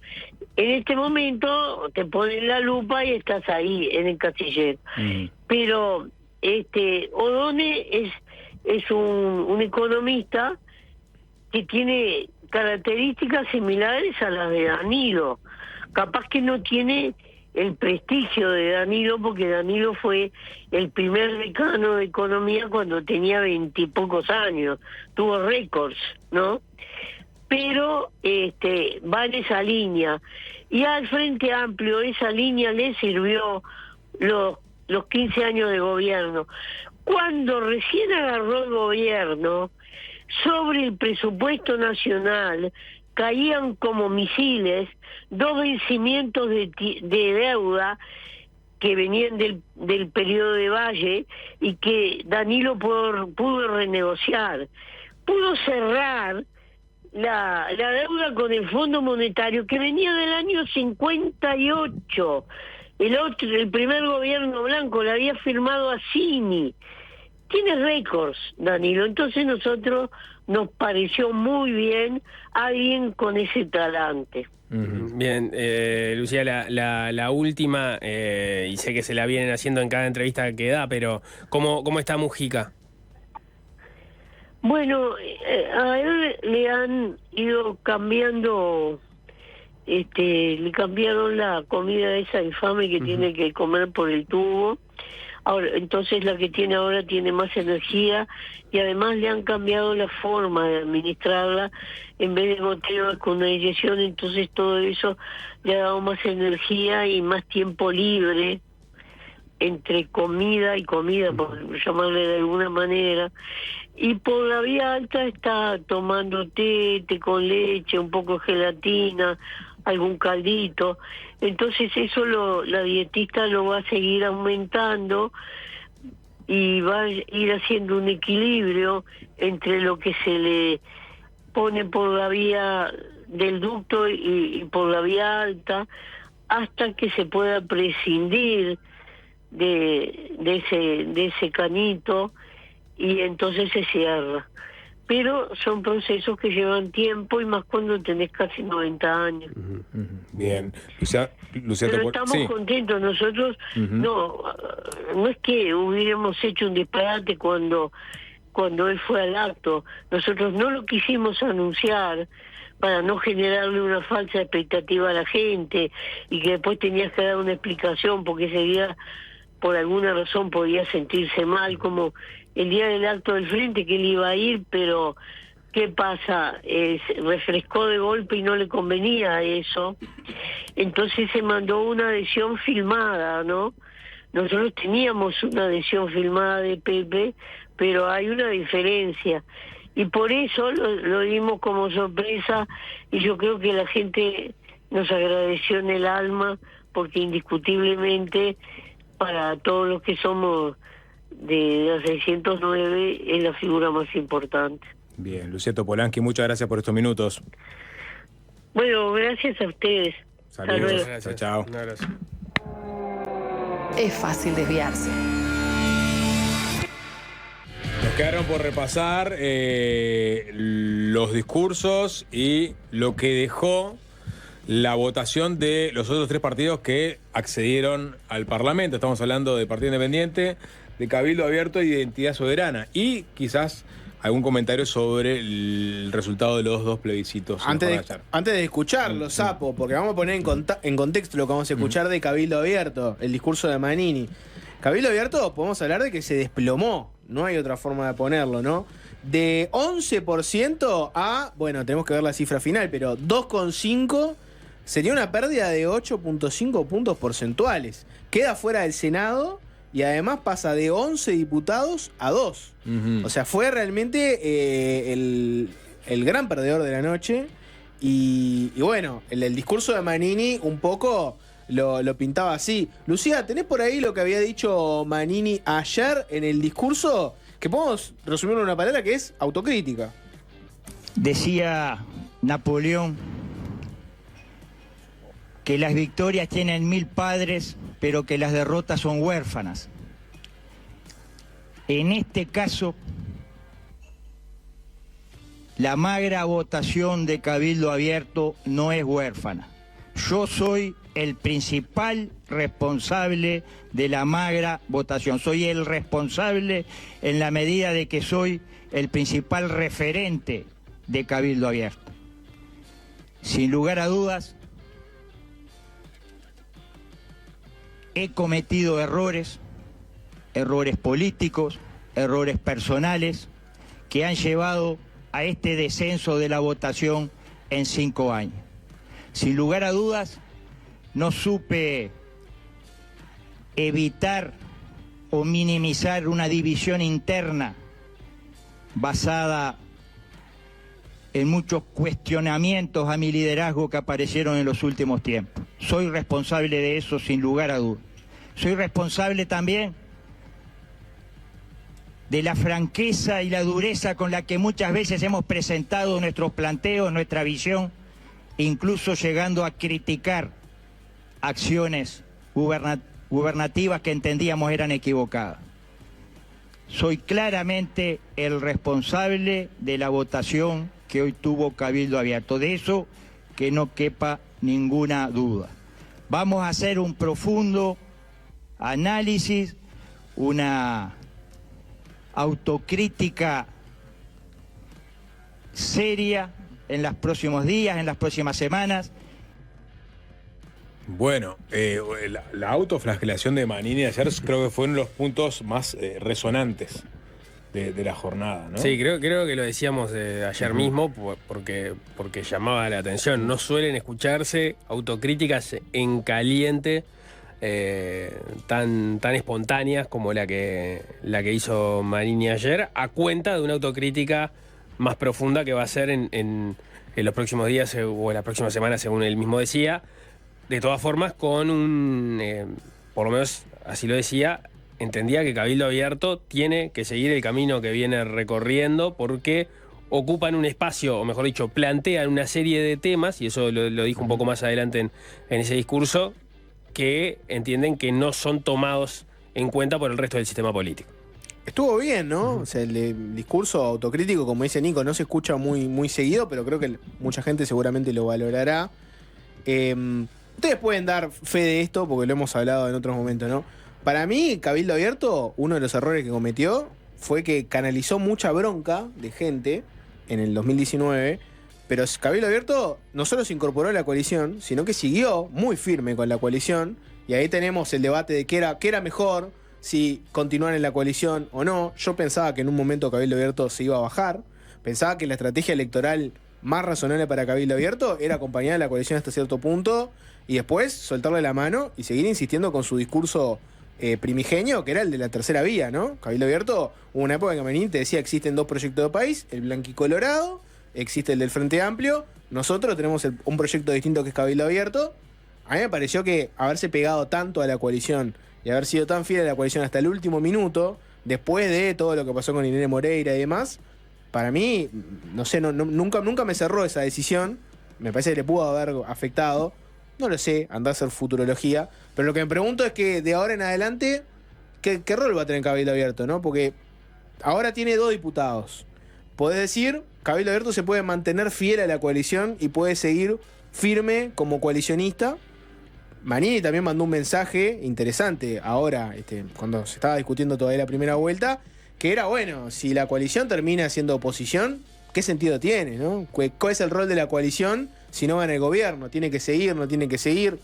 En este momento te ponen la lupa y estás ahí en el casillero. Pero Odone es un economista que tiene características similares a las de Danilo. Capaz que no tiene el prestigio de Danilo, porque Danilo fue el primer decano de economía cuando tenía 20 y pocos años, tuvo récords, ¿no? Pero va en esa línea. Y al Frente Amplio esa línea le sirvió los 15 años de gobierno. Cuando recién agarró el gobierno, sobre el presupuesto nacional caían como misiles 2 vencimientos de deuda que venían del periodo de Valle y que Danilo pudo renegociar. Pudo cerrar la deuda con el Fondo Monetario que venía del año 58. El primer gobierno blanco la había firmado Assini. tiene récords, Danilo. Entonces nosotros nos pareció muy bien alguien con ese talante. Bien, Lucía, la última, y sé que se la vienen haciendo en cada entrevista que da, pero ¿cómo está Mujica? Bueno, a él le han ido cambiando, le cambiaron la comida esa infame que tiene que comer por el tubo. Ahora, entonces la que tiene ahora tiene más energía y además le han cambiado la forma de administrarla. En vez de goteos con una inyección, entonces todo eso le ha dado más energía y más tiempo libre entre comida y comida, por llamarle de alguna manera. Y por la vía alta está tomando té con leche, un poco de gelatina, algún caldito. Entonces eso la dietista lo va a seguir aumentando y va a ir haciendo un equilibrio entre lo que se le pone por la vía del ducto y por la vía alta, hasta que se pueda prescindir de ese canito y entonces se cierra. Pero son procesos que llevan tiempo y más cuando tenés casi 90 años. Bien. Lucía, pero estamos contentos. Nosotros no es que hubiéramos hecho un disparate cuando él fue al acto. Nosotros no lo quisimos anunciar para no generarle una falsa expectativa a la gente y que después tenías que dar una explicación porque ese día por alguna razón podía sentirse mal, como el día del acto del frente que él iba a ir, pero ¿qué pasa? Se refrescó de golpe y no le convenía eso. Entonces se mandó una adhesión filmada, ¿no? Nosotros teníamos una adhesión filmada de Pepe, pero hay una diferencia. Y por eso lo dimos como sorpresa y yo creo que la gente nos agradeció en el alma, porque indiscutiblemente para todos los que somos de la 609 es la figura más importante. Bien, Lucía Topolansky, muchas gracias por estos minutos. Bueno, gracias a ustedes. Saludos. Chao. Es fácil desviarse. Nos quedaron por repasar los discursos y lo que dejó la votación de los otros 3 partidos que accedieron al Parlamento. Estamos hablando de Partido Independiente, de Cabildo Abierto y de Identidad Soberana. Y quizás algún comentario sobre el resultado de los 2 plebiscitos. Antes de escucharlo, Sapo, porque vamos a poner en contexto lo que vamos a escuchar de Cabildo Abierto, el discurso de Manini. Cabildo Abierto, podemos hablar de que se desplomó, no hay otra forma de ponerlo, ¿no? De 11% a, bueno, tenemos que ver la cifra final, pero 2,5% sería una pérdida de 8,5 puntos porcentuales. Queda fuera del Senado y además pasa de 11 diputados a 2. O sea, fue realmente el gran perdedor de la noche. Y bueno, el discurso de Manini un poco lo pintaba así. Lucía, ¿tenés por ahí lo que había dicho Manini ayer en el discurso? Que podemos resumirlo en una palabra que es autocrítica. Decía Napoleón que las victorias tienen 1000 padres, pero que las derrotas son huérfanas. En este caso, la magra votación de Cabildo Abierto no es huérfana. Yo soy el principal responsable de la magra votación. Soy el responsable en la medida de que soy el principal referente de Cabildo Abierto. Sin lugar a dudas, he cometido errores políticos, errores personales, que han llevado a este descenso de la votación en 5 años. Sin lugar a dudas, no supe evitar o minimizar una división interna basada en muchos cuestionamientos a mi liderazgo que aparecieron en los últimos tiempos. Soy responsable de eso sin lugar a dudas. Soy responsable también de la franqueza y la dureza con la que muchas veces hemos presentado nuestros planteos, nuestra visión, incluso llegando a criticar acciones gubernativas que entendíamos eran equivocadas. soy claramente el responsable de la votación que hoy tuvo Cabildo Abierto. De eso que no quepa ninguna duda. Vamos a hacer un profundo análisis, una autocrítica seria en los próximos días, en las próximas semanas. Bueno, la autoflagelación de Manini ayer creo que fue uno de los puntos más resonantes de la jornada, ¿no? Sí, creo que lo decíamos ayer mismo porque llamaba la atención. No suelen escucharse autocríticas en caliente tan espontáneas como la que hizo Manini ayer, a cuenta de una autocrítica más profunda que va a ser en los próximos días o en la próxima semana, según él mismo decía. De todas formas, con por lo menos así lo decía, entendía que Cabildo Abierto tiene que seguir el camino que viene recorriendo porque ocupan un espacio, o mejor dicho, plantean una serie de temas, y eso lo dijo un poco más adelante en ese discurso, que entienden que no son tomados en cuenta por el resto del sistema político. Estuvo bien, ¿no? O sea, el discurso autocrítico, como dice Nico, no se escucha muy seguido, pero creo que mucha gente seguramente lo valorará. Ustedes pueden dar fe de esto, porque lo hemos hablado en otros momentos, ¿no? Para mí, Cabildo Abierto, uno de los errores que cometió fue que canalizó mucha bronca de gente en el 2019, pero Cabildo Abierto no solo se incorporó a la coalición, sino que siguió muy firme con la coalición, y ahí tenemos el debate de qué era mejor, si continuar en la coalición o no. Yo pensaba que en un momento Cabildo Abierto se iba a bajar, pensaba que la estrategia electoral más razonable para Cabildo Abierto era acompañar a la coalición hasta cierto punto y después soltarle la mano y seguir insistiendo con su discurso primigenio, que era el de la tercera vía, ¿no? Cabildo Abierto, hubo una época en que Manini te decía: existen dos proyectos de país, el blanquicolorado, existe el del Frente Amplio, nosotros tenemos un proyecto distinto que es Cabildo Abierto. A mí me pareció que haberse pegado tanto a la coalición y haber sido tan fiel a la coalición hasta el último minuto, después de todo lo que pasó con Irene Moreira y demás, para mí, no sé, nunca me cerró esa decisión. Me parece que le pudo haber afectado. No lo sé, andá a hacer futurología. Pero lo que me pregunto es que de ahora en adelante, ¿qué rol va a tener Cabildo Abierto, ¿no? Porque ahora tiene 2 diputados. Podés decir, Cabildo Abierto se puede mantener fiel a la coalición y puede seguir firme como coalicionista. Manini también mandó un mensaje interesante ahora, cuando se estaba discutiendo todavía la primera vuelta, que era, bueno, si la coalición termina siendo oposición, ¿qué sentido tiene, no? ¿Cuál es el rol de la coalición si no gana el gobierno? ¿Tiene que seguir, no tiene que seguir?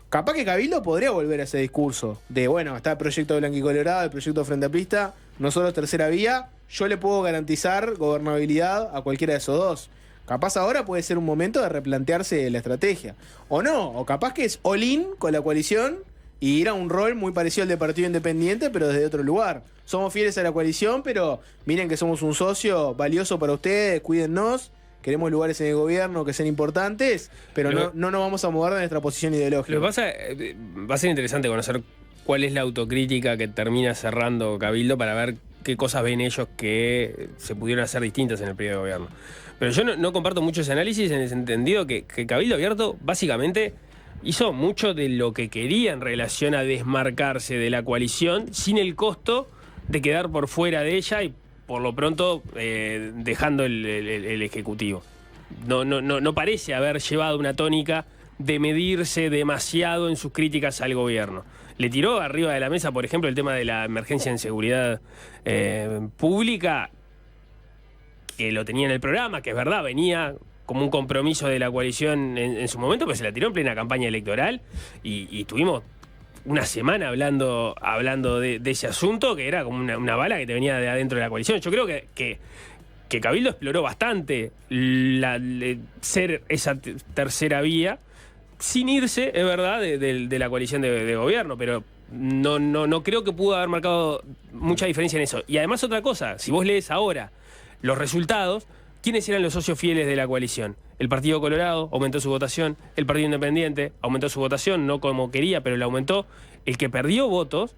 Capaz que Cabildo podría volver a ese discurso de, bueno, está el proyecto blanquicolorado, el proyecto Frente Amplista, nosotros tercera vía, yo le puedo garantizar gobernabilidad a cualquiera de esos dos. Capaz ahora puede ser un momento de replantearse la estrategia. O no, o capaz que es all-in con la coalición y ir a un rol muy parecido al de Partido Independiente, pero desde otro lugar. Somos fieles a la coalición, pero miren que somos un socio valioso para ustedes, cuídennos, queremos lugares en el gobierno que sean importantes, pero no nos vamos a mover de nuestra posición ideológica. Lo que pasa, va a ser interesante conocer cuál es la autocrítica que termina cerrando Cabildo para ver qué cosas ven ellos que se pudieron hacer distintas en el periodo de gobierno. Pero yo no comparto mucho ese análisis en el entendido que Cabildo Abierto básicamente hizo mucho de lo que quería en relación a desmarcarse de la coalición sin el costo de quedar por fuera de ella y por lo pronto dejando el Ejecutivo. No parece haber llevado una tónica de medirse demasiado en sus críticas al gobierno. Le tiró arriba de la mesa, por ejemplo, el tema de la emergencia en seguridad pública, que lo tenía en el programa, que es verdad, venía como un compromiso de la coalición en su momento, pero se la tiró en plena campaña electoral y tuvimos una semana hablando de ese asunto, que era como una bala que te venía de adentro de la coalición. Yo creo que Cabildo exploró bastante ser esa tercera vía, sin irse, es verdad, de la coalición de gobierno, pero no creo que pudo haber marcado mucha diferencia en eso. Y además otra cosa, si vos lees ahora los resultados, ¿quiénes eran los socios fieles de la coalición? El Partido Colorado aumentó su votación, el Partido Independiente aumentó su votación, no como quería, pero la aumentó. El que perdió votos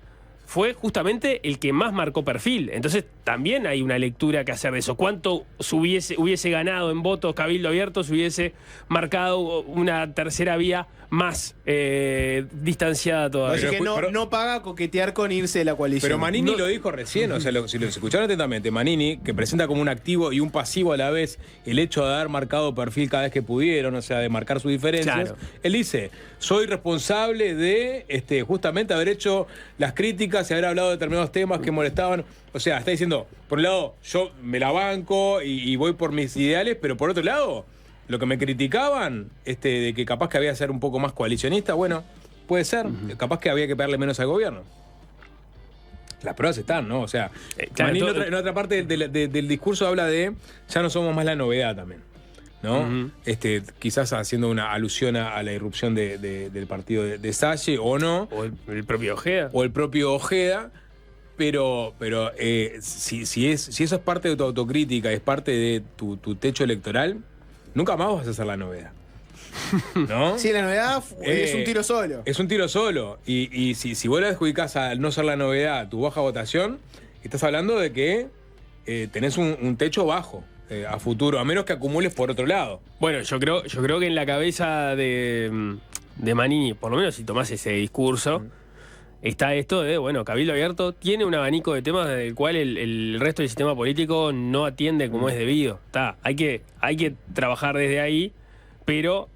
fue justamente el que más marcó perfil. Entonces también hay una lectura que hacer de eso. ¿Cuánto hubiese ganado en votos Cabildo Abierto si hubiese marcado una tercera vía más distanciada todavía? Así que no paga coquetear con irse de la coalición. Pero Manini lo dijo recién, o sea, si lo escucharon atentamente, Manini, que presenta como un activo y un pasivo a la vez el hecho de haber marcado perfil cada vez que pudieron, o sea, de marcar sus diferencias. Claro. Él dice, soy responsable de justamente haber hecho las críticas y haber hablado de determinados temas que molestaban. O sea, está diciendo, por un lado, yo me la banco y voy por mis ideales, pero por otro lado, lo que me criticaban, de que capaz que había que ser un poco más coalicionista, bueno, puede ser, capaz que había que pegarle menos al gobierno. Las pruebas están, ¿no? O sea, claro, Manini en otra parte del discurso habla de ya no somos más la novedad también, ¿no? Quizás haciendo una alusión a la irrupción del partido de Salle, o no. O el propio Ojeda. O el propio Ojeda. Pero si eso es parte de tu autocrítica, es parte de tu techo electoral, nunca más vas a hacer la novedad. ¿No? Sí, la novedad es un tiro solo. Es un tiro solo. Y si vos le adjudicás al no ser la novedad tu baja votación, estás hablando de que tenés un techo bajo a futuro, a menos que acumules por otro lado. Bueno, yo creo que en la cabeza de Manini, por lo menos si tomás ese discurso, está esto de, bueno, Cabildo Abierto tiene un abanico de temas del cual el resto del sistema político no atiende como es debido. Hay que trabajar desde ahí, pero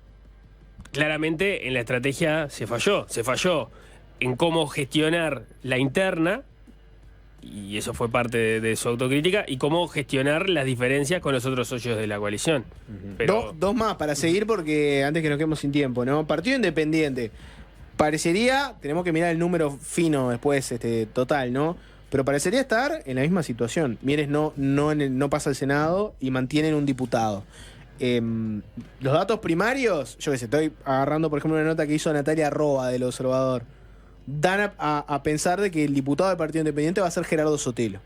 claramente en la estrategia se falló en cómo gestionar la interna, y eso fue parte de su autocrítica, y cómo gestionar las diferencias con los otros socios de la coalición. Pero Dos más para seguir, porque antes que nos quedemos sin tiempo, ¿no? Partido Independiente. Parecería, tenemos que mirar el número fino después, total, ¿no? Pero parecería estar en la misma situación. Mieres no pasa al Senado y mantienen un diputado. Los datos primarios, yo qué sé, estoy agarrando por ejemplo una nota que hizo Natalia Roa del Observador, dan a pensar de que el diputado del Partido Independiente va a ser Gerardo Sotelo.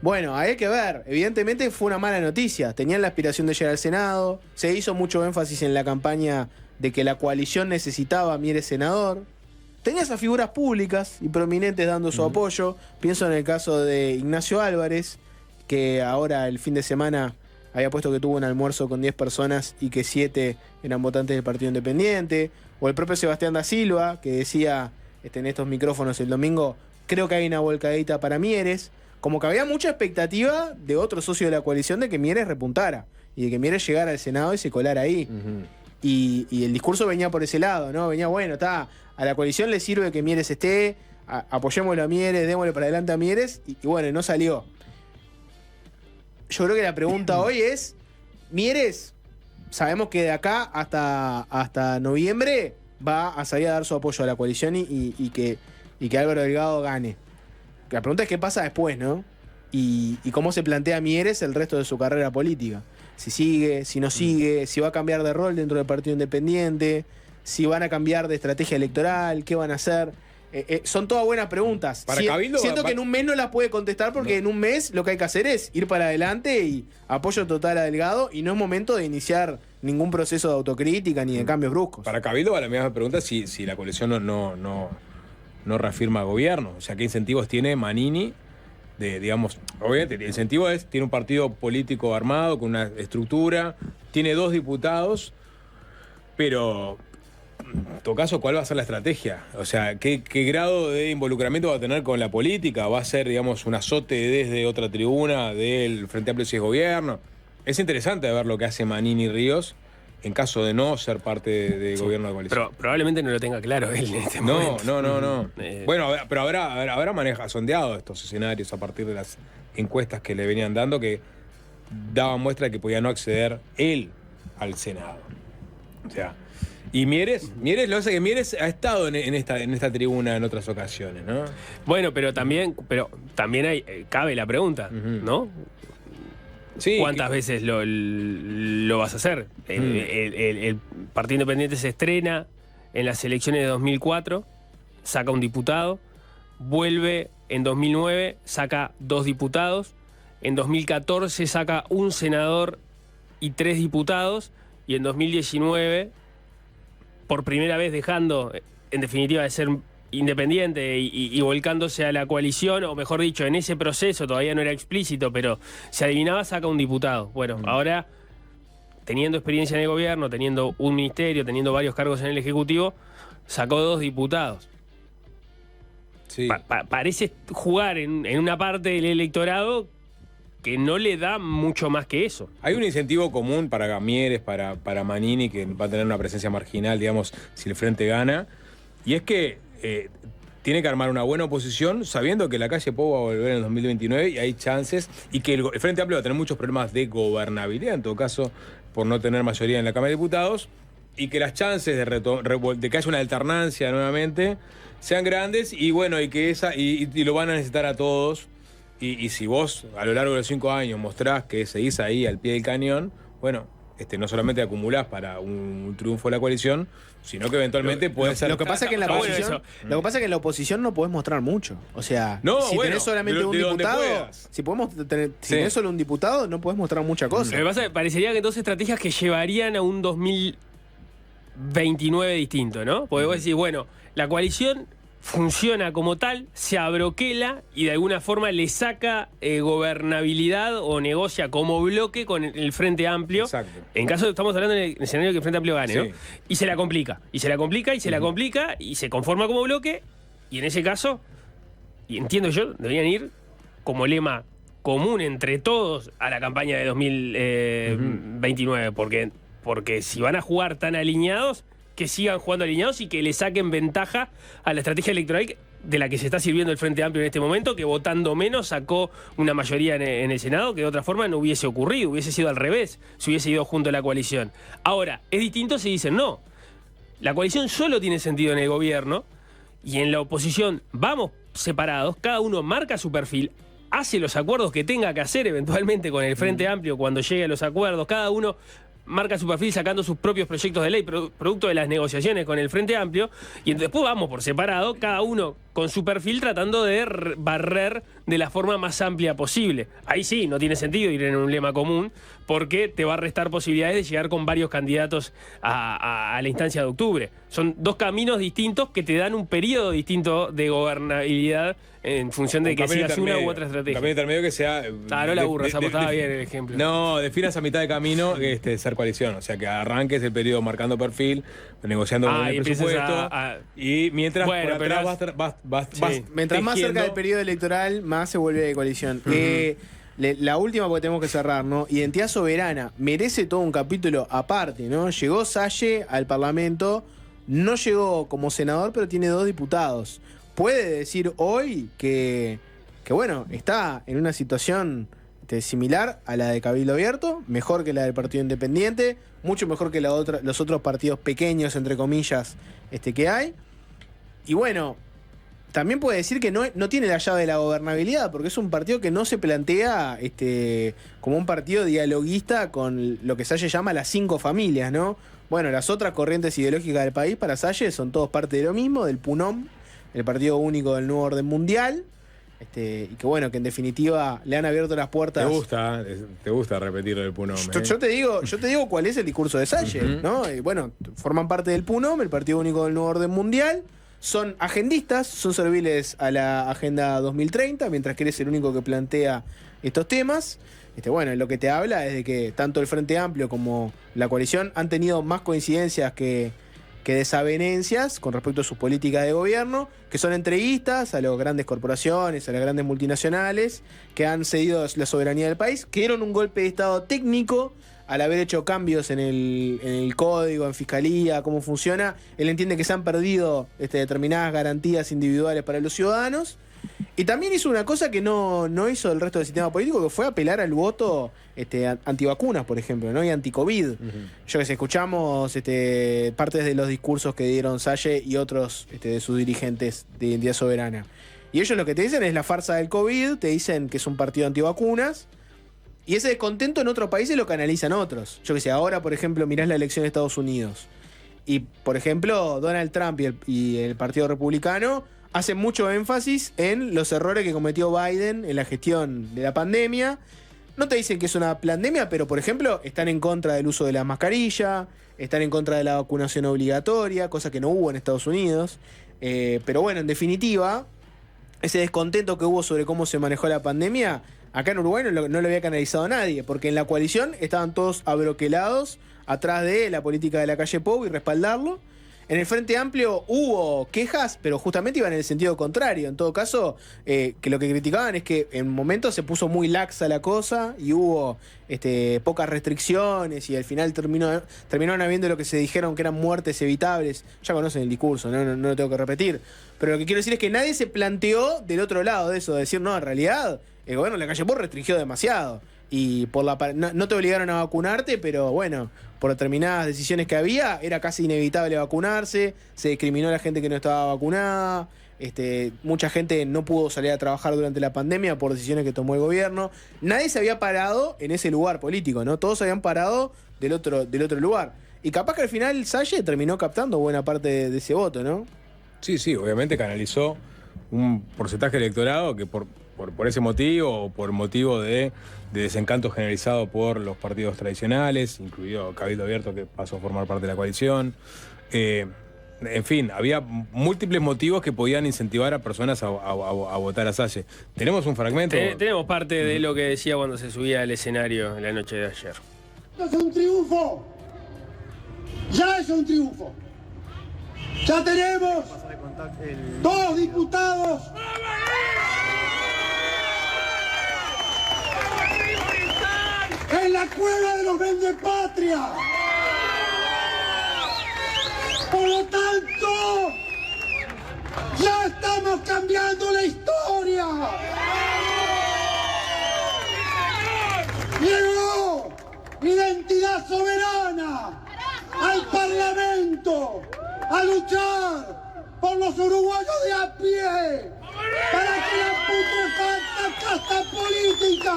Bueno, hay que ver. Evidentemente fue una mala noticia. Tenían la aspiración de llegar al Senado. Se hizo mucho énfasis en la campaña de que la coalición necesitaba a Mieres senador. Tenía esas figuras públicas y prominentes dando su apoyo. Pienso en el caso de Ignacio Álvarez, que ahora el fin de semana había puesto que tuvo un almuerzo con 10 personas y que 7 eran votantes del Partido Independiente. O el propio Sebastián da Silva, que decía en estos micrófonos el domingo, creo que hay una volcadita para Mieres. Como que había mucha expectativa de otro socio de la coalición de que Mieres repuntara y de que Mieres llegara al Senado y se colara ahí. Y el discurso venía por ese lado, ¿no? Venía, bueno, a la coalición le sirve que Mieres esté, apoyémoslo a Mieres, démosle para adelante a Mieres, y bueno, no salió. Yo creo que la pregunta hoy es, Mieres, sabemos que de acá hasta noviembre va a salir a dar su apoyo a la coalición y que Álvaro Delgado gane. La pregunta es qué pasa después, ¿no? Y cómo se plantea Mieres el resto de su carrera política. Si sigue, si no sigue, si va a cambiar de rol dentro del Partido Independiente, si van a cambiar de estrategia electoral, qué van a hacer. Son todas buenas preguntas. Para Cabildo, siento que en un mes no las puede contestar porque en un mes lo que hay que hacer es ir para adelante y apoyo total a Delgado, y no es momento de iniciar ningún proceso de autocrítica ni de cambios bruscos. Para Cabildo, la misma pregunta es si la coalición no reafirma gobierno. O sea, ¿qué incentivos tiene Manini? Obviamente, el incentivo tiene un partido político armado con una estructura, tiene 2 diputados, pero en todo caso, ¿cuál va a ser la estrategia? O sea, ¿qué grado de involucramiento va a tener con la política? ¿Va a ser, un azote desde otra tribuna del Frente Amplio si es gobierno? Es interesante ver lo que hace Manini Ríos en caso de no ser parte de gobierno de coalición. Pero probablemente no lo tenga claro él en este momento. No. Bueno, pero habrá sondeado estos escenarios a partir de las encuestas que le venían dando, que daban muestra de que podía no acceder él al Senado. O sea, y Mieres lo hace que Mieres ha estado en esta tribuna en otras ocasiones, ¿no? Bueno, pero también cabe la pregunta, ¿no? Sí, ¿cuántas veces lo vas a hacer? El Partido Independiente se estrena en las elecciones de 2004, saca un diputado, vuelve en 2009, saca 2 diputados, en 2014 saca un senador y 3 diputados, y en 2019, por primera vez dejando, en definitiva, de ser independiente y volcándose a la coalición, o mejor dicho, en ese proceso, todavía no era explícito, pero se adivinaba, saca un diputado. Bueno, ahora, teniendo experiencia en el gobierno, teniendo un ministerio, teniendo varios cargos en el Ejecutivo, sacó 2 diputados. Sí. Parece jugar en una parte del electorado que no le da mucho más que eso. Hay un incentivo común para Gamieres, para Manini, que va a tener una presencia marginal, digamos, si el Frente gana, y es que tiene que armar una buena oposición sabiendo que la calle Pou va a volver en el 2029 y hay chances, y que el Frente Amplio va a tener muchos problemas de gobernabilidad, en todo caso, por no tener mayoría en la Cámara de Diputados, y que las chances de que haya una alternancia nuevamente sean grandes, y bueno, y que y lo van a necesitar a todos. Y si vos a lo largo de los 5 años mostrás que seguís ahí al pie del cañón, bueno, no solamente acumulás para un triunfo de la coalición, sino que eventualmente puede ser. Lo que pasa es que en la oposición no podés mostrar mucho. O sea, si tenés solamente un diputado, si tenés solo un diputado, no podés mostrar mucha cosa. Lo que pasa es que parecería que 2 estrategias que llevarían a un 2029 distinto, ¿no? Porque vos decís, bueno, la coalición funciona como tal, se abroquela y de alguna forma le saca gobernabilidad o negocia como bloque con el Frente Amplio. Exacto. En caso, estamos hablando en el escenario que el Frente Amplio gane, ¿no? Y se la complica, y se la complica, y se la complica, y se conforma como bloque, y en ese caso, y entiendo yo, deberían ir como lema común entre todos a la campaña de 2029, porque si van a jugar tan alineados, que sigan jugando alineados y que le saquen ventaja a la estrategia electoral de la que se está sirviendo el Frente Amplio en este momento, que votando menos sacó una mayoría en el Senado que de otra forma no hubiese ocurrido, hubiese sido al revés, si hubiese ido junto a la coalición. Ahora, es distinto si dicen no, la coalición solo tiene sentido en el gobierno y en la oposición vamos separados, cada uno marca su perfil, hace los acuerdos que tenga que hacer eventualmente con el Frente Amplio cuando llegue a los acuerdos, cada uno marca su perfil sacando sus propios proyectos de ley, producto de las negociaciones con el Frente Amplio, y después vamos por separado, cada uno con su perfil tratando de barrer de la forma más amplia posible. Ahí sí, no tiene sentido ir en un lema común, porque te va a restar posibilidades de llegar con varios candidatos a la instancia de octubre. Son 2 caminos distintos que te dan un periodo distinto de gobernabilidad en función de que sigas una u otra estrategia. Un camino intermedio que sea... no la burra, estaba bien el ejemplo. No, definas a mitad de camino ser coalición. O sea, que arranques el periodo marcando perfil, negociando el presupuesto. Y mientras por atrás mientras más cerca del periodo electoral, más se vuelve de coalición. La última, porque tenemos que cerrar, ¿no? Identidad soberana. Merece todo un capítulo aparte, ¿no? Llegó Salle al Parlamento, no llegó como senador, pero tiene 2 diputados. Puede decir hoy que bueno, está en una situación similar a la de Cabildo Abierto, mejor que la del Partido Independiente, mucho mejor que los otros partidos pequeños, entre comillas, que hay. Y bueno, también puede decir que no tiene la llave de la gobernabilidad, porque es un partido que no se plantea como un partido dialoguista con lo que Salle llama las 5 familias, ¿no? Bueno, las otras corrientes ideológicas del país para Salle son todos parte de lo mismo, del PUNOM, el Partido Único del Nuevo Orden Mundial, y que bueno, que en definitiva le han abierto las puertas. Te gusta repetir el PUNOM. Yo te digo cuál es el discurso de Salle, ¿no? Y bueno, forman parte del PUNOM, el Partido Único del Nuevo Orden Mundial, son agendistas, son serviles a la Agenda 2030, mientras que eres el único que plantea estos temas. Bueno, lo que te habla es de que tanto el Frente Amplio como la coalición han tenido más coincidencias que desavenencias con respecto a sus políticas de gobierno, que son entreguistas a las grandes corporaciones, a las grandes multinacionales, que han cedido la soberanía del país, que dieron un golpe de Estado técnico al haber hecho cambios en el código, en fiscalía, cómo funciona. Él entiende que se han perdido determinadas garantías individuales para los ciudadanos. Y también hizo una cosa que no hizo el resto del sistema político, que fue apelar al voto antivacunas, por ejemplo, ¿no? Y anti-COVID. Yo que sé, escuchamos partes de los discursos que dieron Salle y otros de sus dirigentes de Identidad Soberana. Y ellos lo que te dicen es la farsa del COVID, te dicen que es un partido antivacunas, y ese descontento en otros países lo canalizan otros. Yo que sé, ahora, por ejemplo, mirás la elección de Estados Unidos. Y, por ejemplo, Donald Trump y el Partido Republicano hacen mucho énfasis en los errores que cometió Biden en la gestión de la pandemia. No te dicen que es una pandemia, pero, por ejemplo, están en contra del uso de la mascarilla, están en contra de la vacunación obligatoria, cosa que no hubo en Estados Unidos. Pero bueno, en definitiva, ese descontento que hubo sobre cómo se manejó la pandemia, acá en Uruguay no lo había canalizado nadie, porque en la coalición estaban todos abroquelados atrás de la política de la calle Pou y respaldarlo. En el Frente Amplio hubo quejas, pero justamente iban en el sentido contrario. En todo caso, que lo que criticaban es que en momentos se puso muy laxa la cosa y hubo pocas restricciones y al final terminaron habiendo lo que se dijeron que eran muertes evitables. Ya conocen el discurso, no lo tengo que repetir. Pero lo que quiero decir es que nadie se planteó del otro lado de eso, de decir, no, en realidad el gobierno de la calle Pou restringió demasiado. Y no te obligaron a vacunarte, pero bueno, por determinadas decisiones que había, era casi inevitable vacunarse, se discriminó a la gente que no estaba vacunada, mucha gente no pudo salir a trabajar durante la pandemia por decisiones que tomó el gobierno. Nadie se había parado en ese lugar político, ¿no? Todos se habían parado del otro lugar. Y capaz que al final Salle terminó captando buena parte de ese voto, ¿no? Sí, obviamente canalizó un porcentaje electorado que por ese motivo o por motivo de desencanto generalizado por los partidos tradicionales, incluido Cabildo Abierto, que pasó a formar parte de la coalición. En fin, había múltiples motivos que podían incentivar a personas a votar a Salle. ¿Tenemos un fragmento? Tenemos parte de lo que decía cuando se subía al escenario en la noche de ayer. Es un triunfo. Ya es un triunfo. Ya tenemos 2 diputados. En la cueva de los vendepatria. Por lo tanto, ya estamos cambiando la historia. Llegó Identidad Soberana al Parlamento a luchar por los uruguayos de a pie, para que la putrefacta casta política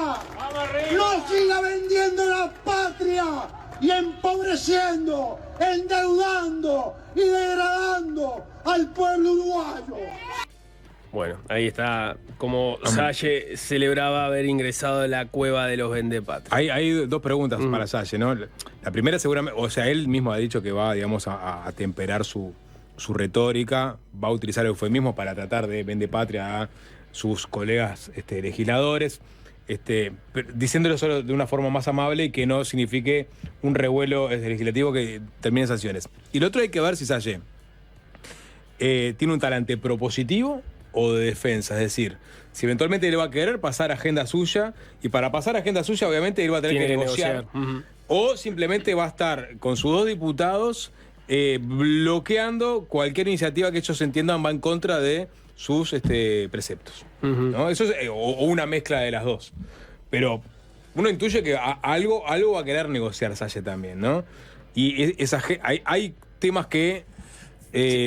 no siga vendiendo la patria y empobreciendo, endeudando y degradando al pueblo uruguayo. Bueno, ahí está como Salle celebraba haber ingresado a la cueva de los vendepatria. Hay 2 preguntas para Salle, ¿no? La primera seguramente, o sea, él mismo ha dicho que va, digamos, a temperar su retórica, va a utilizar eufemismos para tratar de vendepatria a sus colegas legisladores, diciéndolo solo de una forma más amable y que no signifique un revuelo legislativo que termine en sanciones. Y lo otro hay que ver si Salle tiene un talante propositivo o de defensa, es decir, si eventualmente él va a querer pasar agenda suya, y para pasar agenda suya obviamente él va a tener que negociar. O simplemente va a estar con sus 2 diputados bloqueando cualquier iniciativa que ellos entiendan va en contra de sus preceptos. ¿No? Eso es, o una mezcla de las 2. Pero uno intuye que algo va a querer negociar Salle también, ¿no? Y hay temas que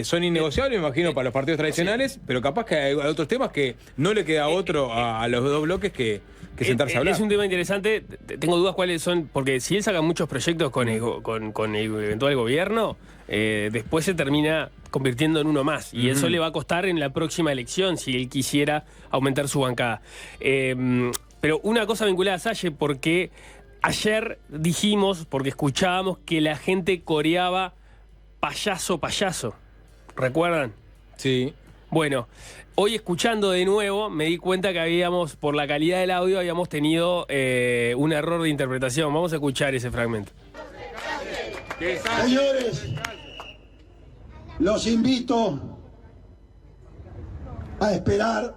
son innegociables, me imagino, para los partidos tradicionales, pero capaz que hay otros temas que no le queda otro a los 2 bloques que sentarse a hablar. Es un tema interesante. Tengo dudas cuáles son, porque si él saca muchos proyectos con el eventual gobierno, después se termina convirtiendo en uno más. Y eso le va a costar en la próxima elección si él quisiera aumentar su bancada. Pero una cosa vinculada a Salle, porque ayer dijimos, porque escuchábamos que la gente coreaba payaso, payaso. ¿Recuerdan? Sí. Bueno, hoy escuchando de nuevo me di cuenta que por la calidad del audio, habíamos tenido un error de interpretación. Vamos a escuchar ese fragmento. Señores, los invito a esperar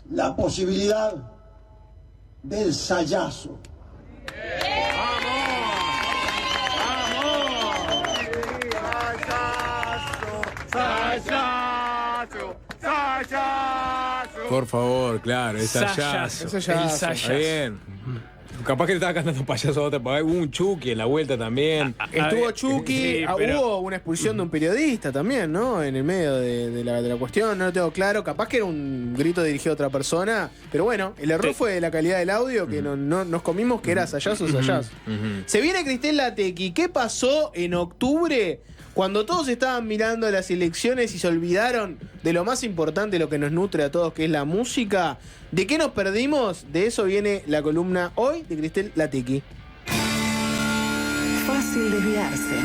la posibilidad del sayazo. Por favor, claro, es Sayazo. Sayazo. Está bien. Capaz que le estaba cantando payaso a otra, porque hubo un Chucky en la vuelta también. Estuvo Chucky, sí, pero hubo una expulsión de un periodista también, ¿no? En el medio de la cuestión, no lo tengo claro. Capaz que era un grito dirigido a otra persona, pero bueno, el error fue de la calidad del audio, que no nos comimos que era Sayazo. Se viene Cristel Latequi. ¿Qué pasó en octubre? Cuando todos estaban mirando las elecciones y se olvidaron de lo más importante, lo que nos nutre a todos, que es la música. ¿De qué nos perdimos? De eso viene la columna hoy de Cristel Latequi. Fácil desviarse.